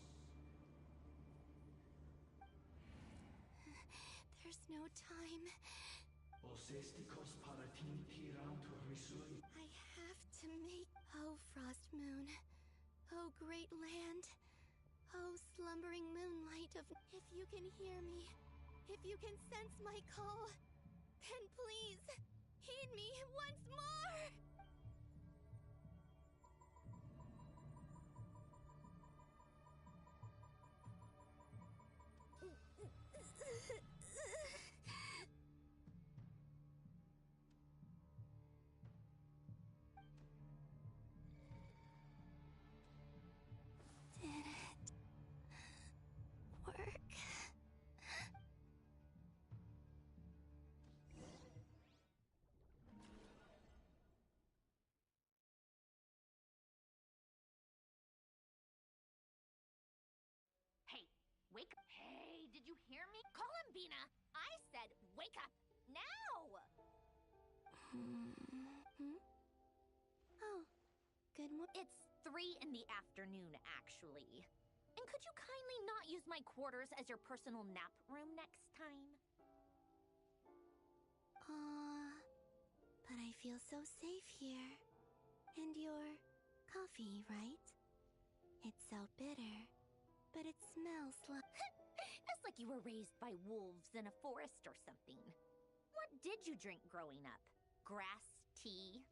There's no time. Osestikos paratini tiranto risui. I have to make... Oh, Frost Moon. Oh, great land. Oh, slumbering moonlight of... If you can hear me, if you can sense my call, then please, heed me once more! did you hear me? Columbina! I said wake up! Now! Oh, good morning. It's 3 in the afternoon, actually. And could you kindly not use my quarters as your personal nap room next time? But I feel so safe here. And your coffee, right? It's so bitter, but it smells like... It's like you were raised by wolves in a forest or something. What did you drink growing up? Grass tea?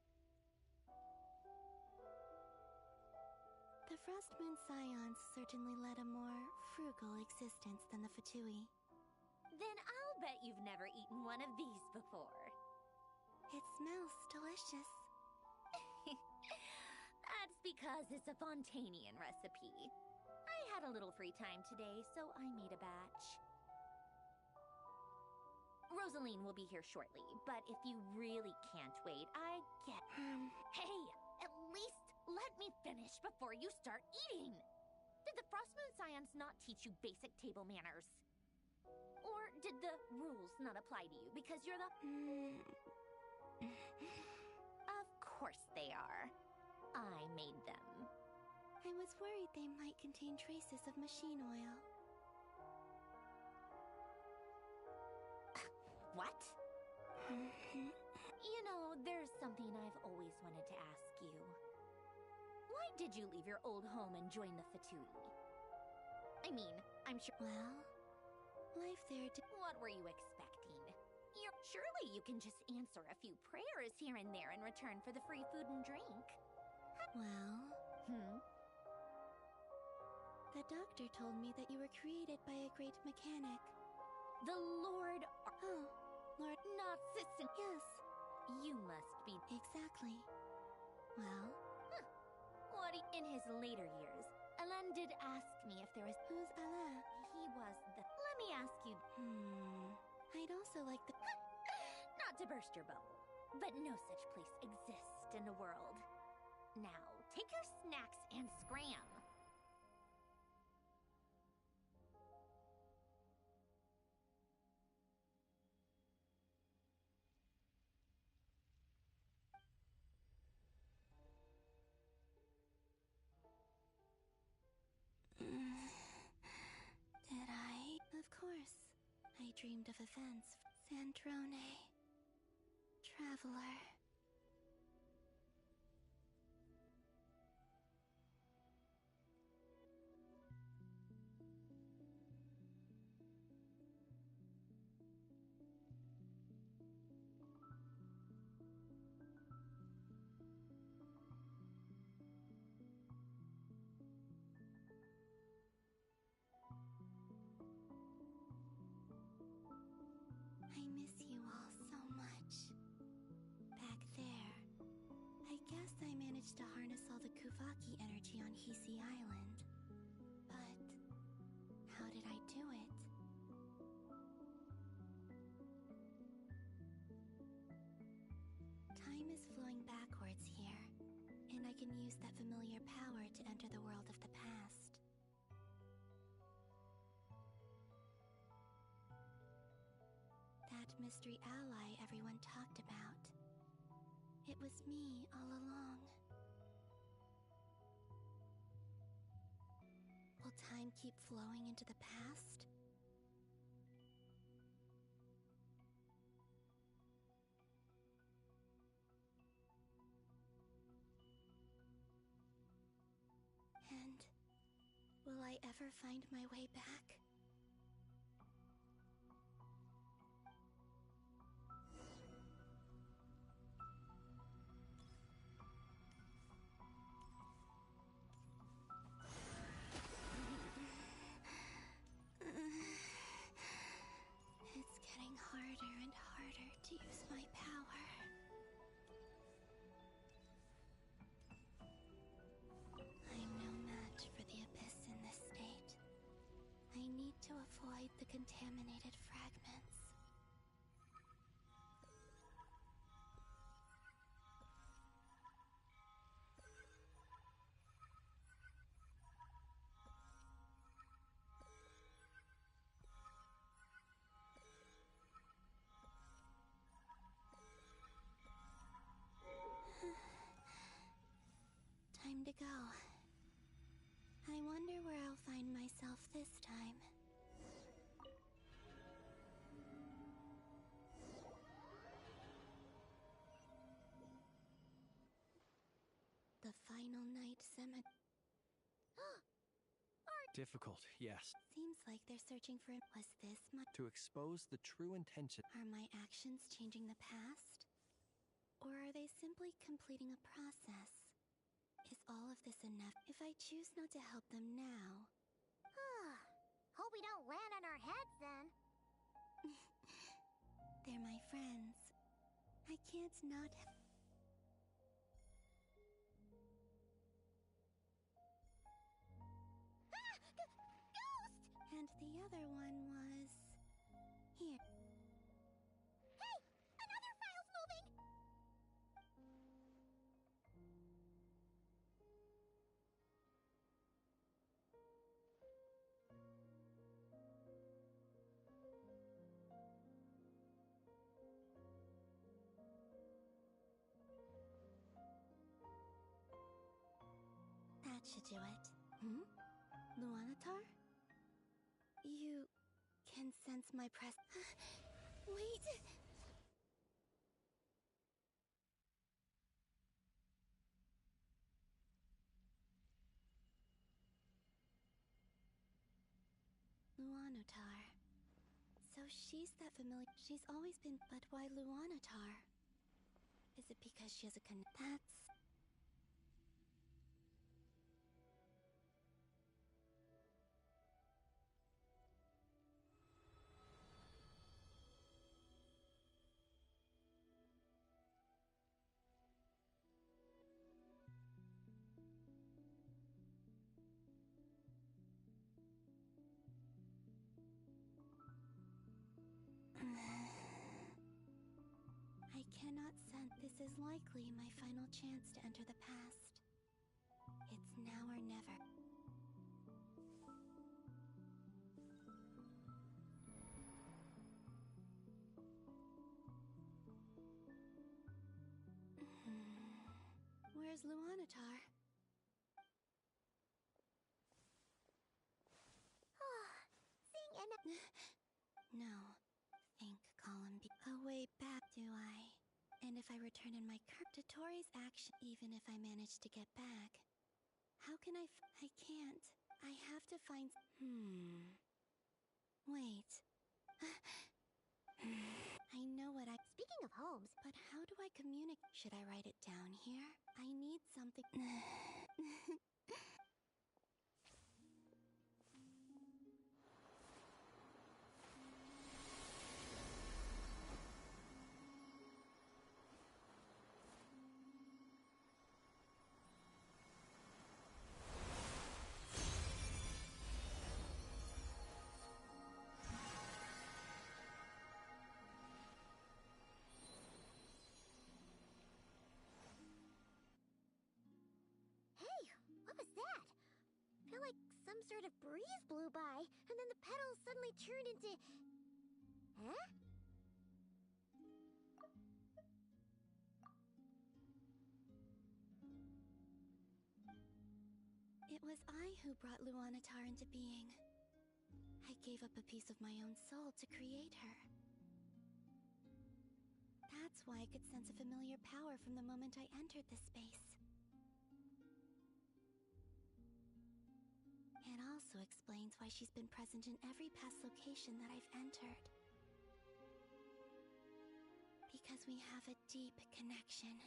The Frost Moon Scions certainly led a more frugal existence than the Fatui. Then I'll bet you've never eaten one of these before. It smells delicious. That's because it's a Fontanian recipe. I had a little free time today, so I made a batch. Rosaline will be here shortly, but if you really can't wait, I get... Hey, at least let me finish before you start eating! Did the Frostmoon Scions not teach you basic table manners? Or did the rules not apply to you because you're the... Of course they are. I made them. I was worried they might contain traces of machine oil. What? You know, there's something I've always wanted to ask you. Why did you leave your old home and join the Fatui? I mean, I'm sure... Well, life there did... What were you expecting? Surely you can just answer a few prayers here and there in return for the free food and drink. Well... The doctor told me that you were created by a great mechanic. The Lord... Oh, Lord... Not Sisson... Yes. You must be... Exactly. Well... What in his later years, Alain did ask me if there was... Who's Alain? He was the... Let me ask you... I'd also like the... Not to burst your bubble, but no such place exists in the world. Now, take your snacks and scram. Did I? Of course. I dreamed of events. Sandrone. Traveler. I miss you all so much. Back there, I guess I managed to harness all the Kuvaki energy on Hisi Island. But how did I do it? Time is flowing backwards here, and I can use that familiar power to enter the world of the past. That mystery ally everyone talked about. It was me all along. Will time keep flowing into the past? And will I ever find my way back? It's getting harder and harder to use my power. I'm no match for the Abyss in this state. I need Difficult, yes. Seems like they're searching for... Was this my... To expose the true intention. Are my actions changing the past? Or are they simply completing a process? Is all of this enough? If I choose not to help them now... Hope we don't land on our heads then. They're my friends. I can't not... Ghost! And the other one was... here. Hey! Another file's moving! That should do it. Luanatar? You can sense my Wait! Luanatar. So she's that familiar. She's always been. But why Luanatar? Is it because she has a That's. I cannot sense this is likely my final chance to enter the past. It's now or never. Where's Luanatar? Seeing an... No. Think, way back, do I? And if I return in my Dotori's action, even if I manage to get back, how can I can't. I have to find... Wait. I know what I... Speaking of homes... But how do I communicate? Should I write it down here? I need something... Like some sort of breeze blew by, and then the petals suddenly turned into... Huh? It was I who brought Luanatar into being. I gave up a piece of my own soul to create her. That's why I could sense a familiar power from the moment I entered this space. It also explains why she's been present in every past location that I've entered. Because we have a deep connection.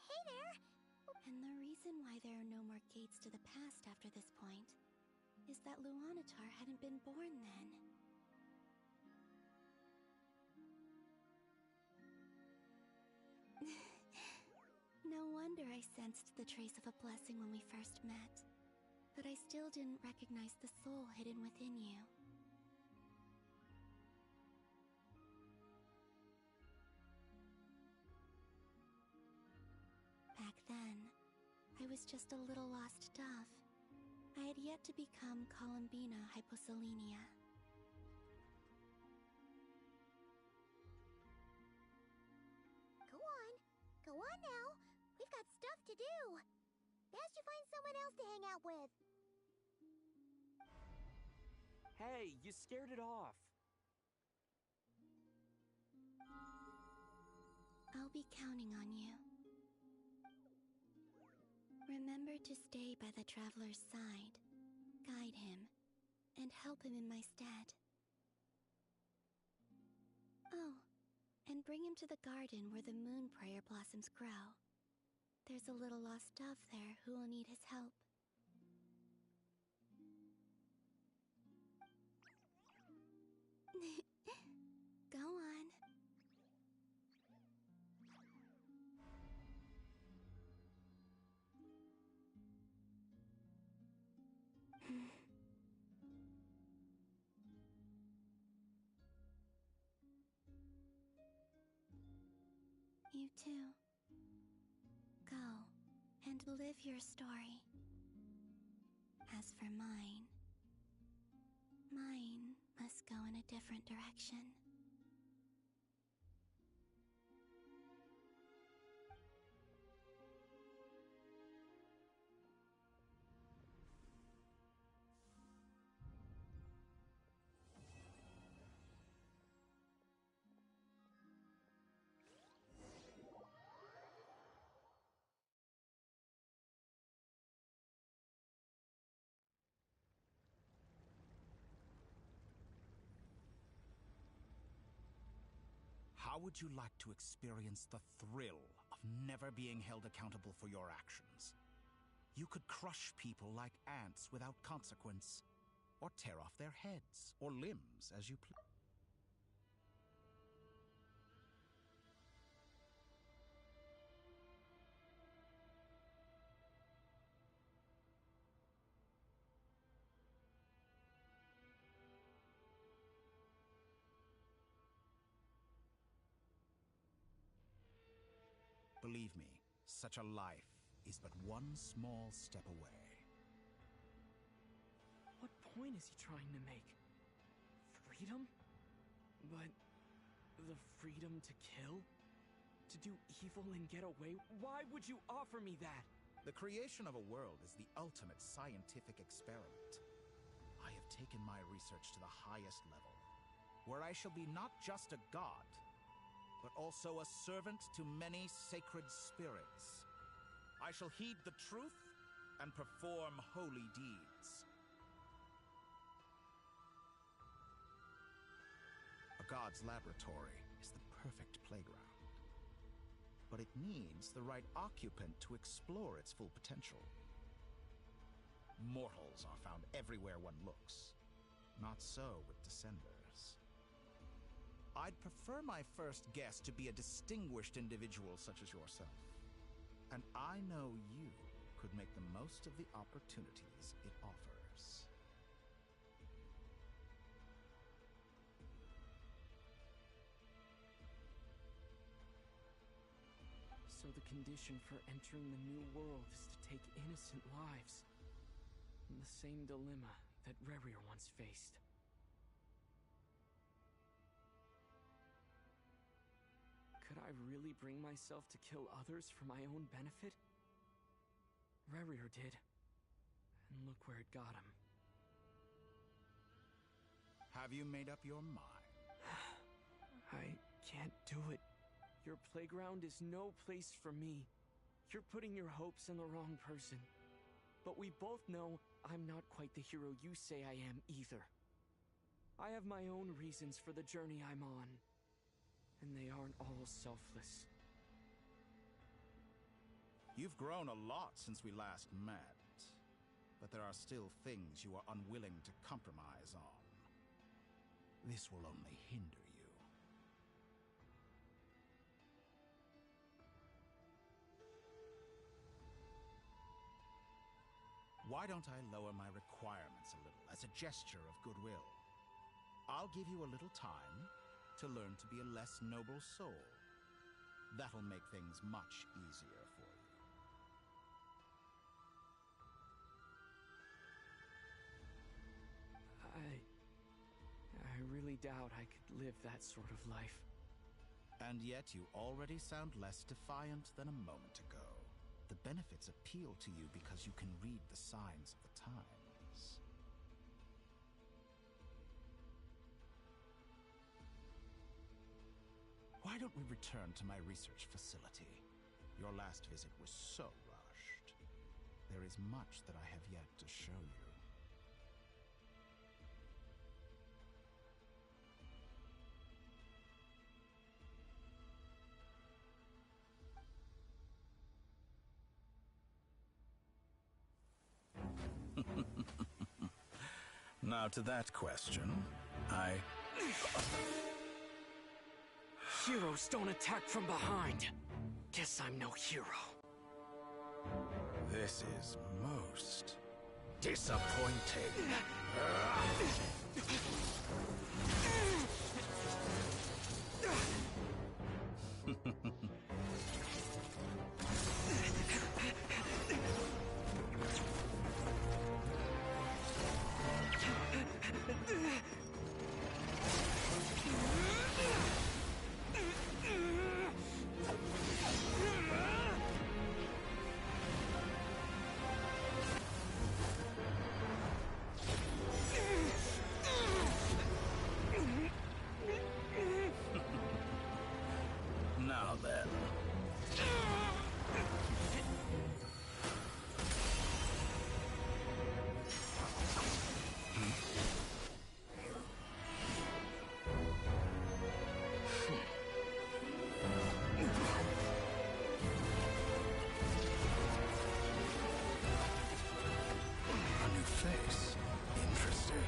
Hey there! And the reason why there are no more gates to the past after this point is that Luanatar hadn't been born then. No wonder I sensed the trace of a blessing when we first met. But I still didn't recognize the soul hidden within you. Back then, I was just a little lost dove. I had yet to become Columbina Hyposelenia. Go on now. We've got stuff to do. Best you find someone else to hang out with. Hey, you scared it off. I'll be counting on you. Remember to stay by the traveler's side, guide him, and help him in my stead. Oh, and bring him to the garden where the moon prayer blossoms grow. There's a little lost dove there who will need his help. Go on. You too. Go and live your story. As for mine must go in a different direction. How would you like to experience the thrill of never being held accountable for your actions? You could crush people like ants without consequence, or tear off their heads or limbs as you please. Believe me, such a life is but one small step away. What point is he trying to make? Freedom? But the freedom to kill? To do evil and get away? Why would you offer me that? The creation of a world is the ultimate scientific experiment. I have taken my research to the highest level, where I shall be not just a god, but also a servant to many sacred spirits. I shall heed the truth and perform holy deeds. A god's laboratory is the perfect playground, but it needs the right occupant to explore its full potential. Mortals are found everywhere one looks. Not so with Descenders. I'd prefer my first guest to be a distinguished individual such as yourself. And I know you could make the most of the opportunities it offers. So the condition for entering the new world is to take innocent lives. The same dilemma that Rerir once faced. Could I really bring myself to kill others for my own benefit? Rerir did. And look where it got him. Have you made up your mind? I can't do it. Your playground is no place for me. You're putting your hopes in the wrong person. But we both know I'm not quite the hero you say I am either. I have my own reasons for the journey I'm on. And they aren't all selfless. You've grown a lot since we last met, but there are still things you are unwilling to compromise on. This will only hinder you. Why don't I lower my requirements a little as a gesture of goodwill? I'll give you a little time to learn to be a less noble soul. That'll make things much easier for you. I really doubt I could live that sort of life. And yet you already sound less defiant than a moment ago. The benefits appeal to you because you can read the signs of the times. Why don't we return to my research facility? Your last visit was so rushed. there is much that I have yet to show you. Now to that question, Heroes don't attack from behind. Guess I'm no hero. This is most disappointing. Now then. A new face. Interesting.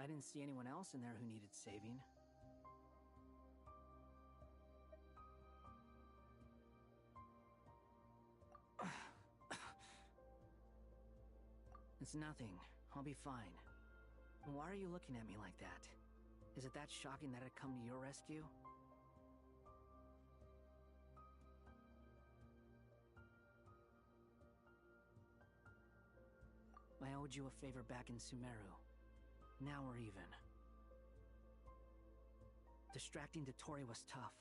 I didn't see anyone else in there who needed saving. It's nothing. I'll be fine. Why are you looking at me like that? Is it that shocking that I'd come to your rescue? I owed you a favor back in Sumeru. Now we're even. Distracting Dottore was tough.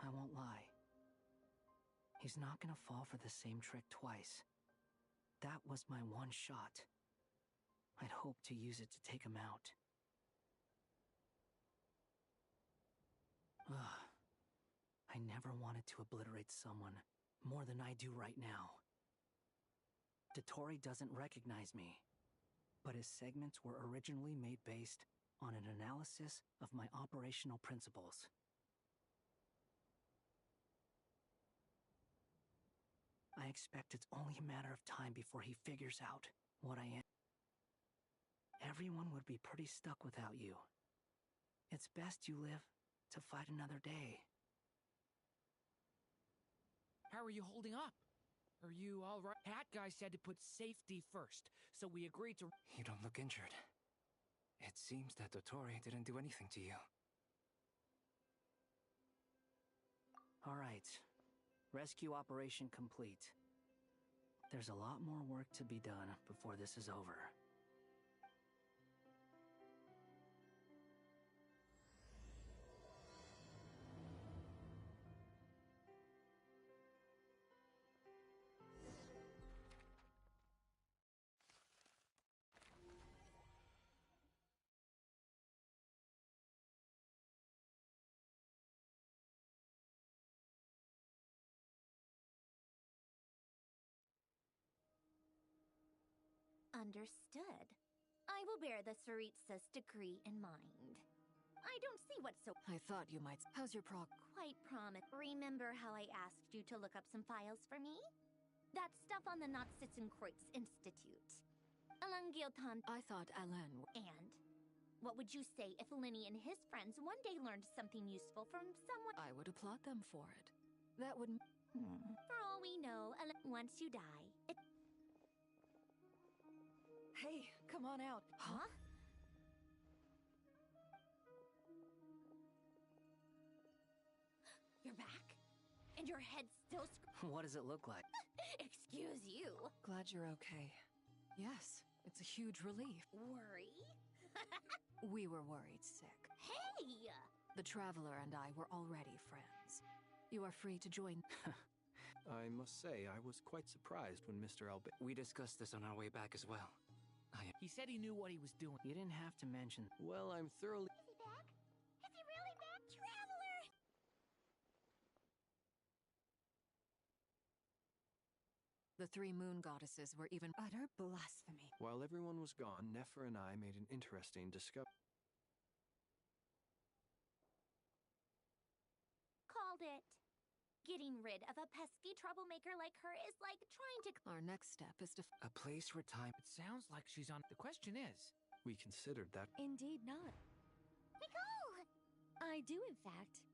I won't lie. He's not gonna fall for the same trick twice. That was my one shot. I'd hoped to use it to take him out. Ugh. I never wanted to obliterate someone more than I do right now. Dottore doesn't recognize me, but his segments were originally made based on an analysis of my operational principles. I expect it's only a matter of time before he figures out what I am. Everyone would be pretty stuck without you. It's best you live to fight another day. How are you holding up? Are you all right? Hat guy said to put safety first, so we agreed to... You don't look injured. It seems that Dottore didn't do anything to you. All right. Rescue operation complete. There's a lot more work to be done before this is over. Understood. I will bear the Tsaritsa's decree in mind. I don't see what's so— I thought you might. How's your prog? Quite promise. Remember how I asked you to look up some files for me? That stuff on the Natsitzenkreuz Institute. Alain Giltan. I thought Alain. And what would you say if Linny and his friends one day learned something useful from someone? I would applaud them for it. That would. For all we know, once you die, it— Hey, come on out. Huh? You're back? And your head's still What does it look like? Excuse you. Glad you're okay. Yes, it's a huge relief. Worry? We were worried sick. Hey! The Traveler and I were already friends. You are free to join. I must say, I was quite surprised when Mr. Alba. We discussed this on our way back as well. He said he knew what he was doing. You didn't have to mention. Well, I'm thoroughly. Is he back? Is he really back? Traveler! The three moon goddesses were even Utter blasphemy. While everyone was gone, Nefer and I made an interesting discovery. Called it. Getting rid of a pesky troublemaker like her is like trying to— Our next step is to. A place where time. It sounds like she's on. The question is, We considered that. Indeed not. Nicole! I do, in fact.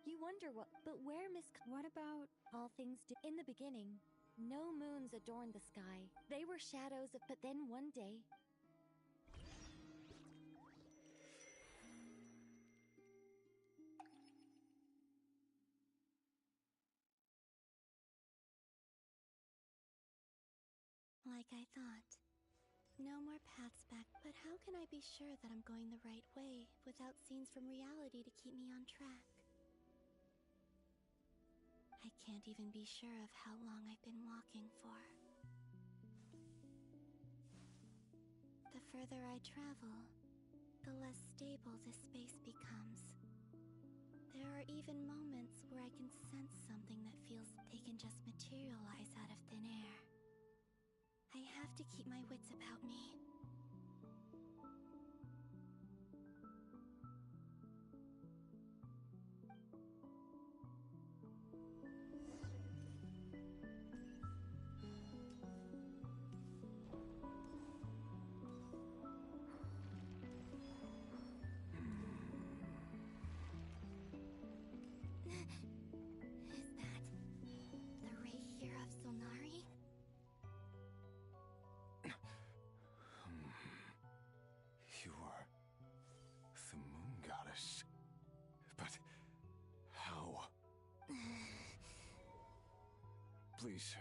You wonder what— But where, Miss— What about— All things do— In the beginning, no moons adorned the sky. They were shadows of— But then one day— Like I thought. No more paths back, but how can I be sure that I'm going the right way without scenes from reality to keep me on track? I can't even be sure of how long I've been walking for. The further I travel, the less stable this space becomes. There are even moments where I can sense something that feels they can just materialize out of thin air. I have to keep my wits about me. Is that the ray here of Solnari? You are the moon goddess. But how? Please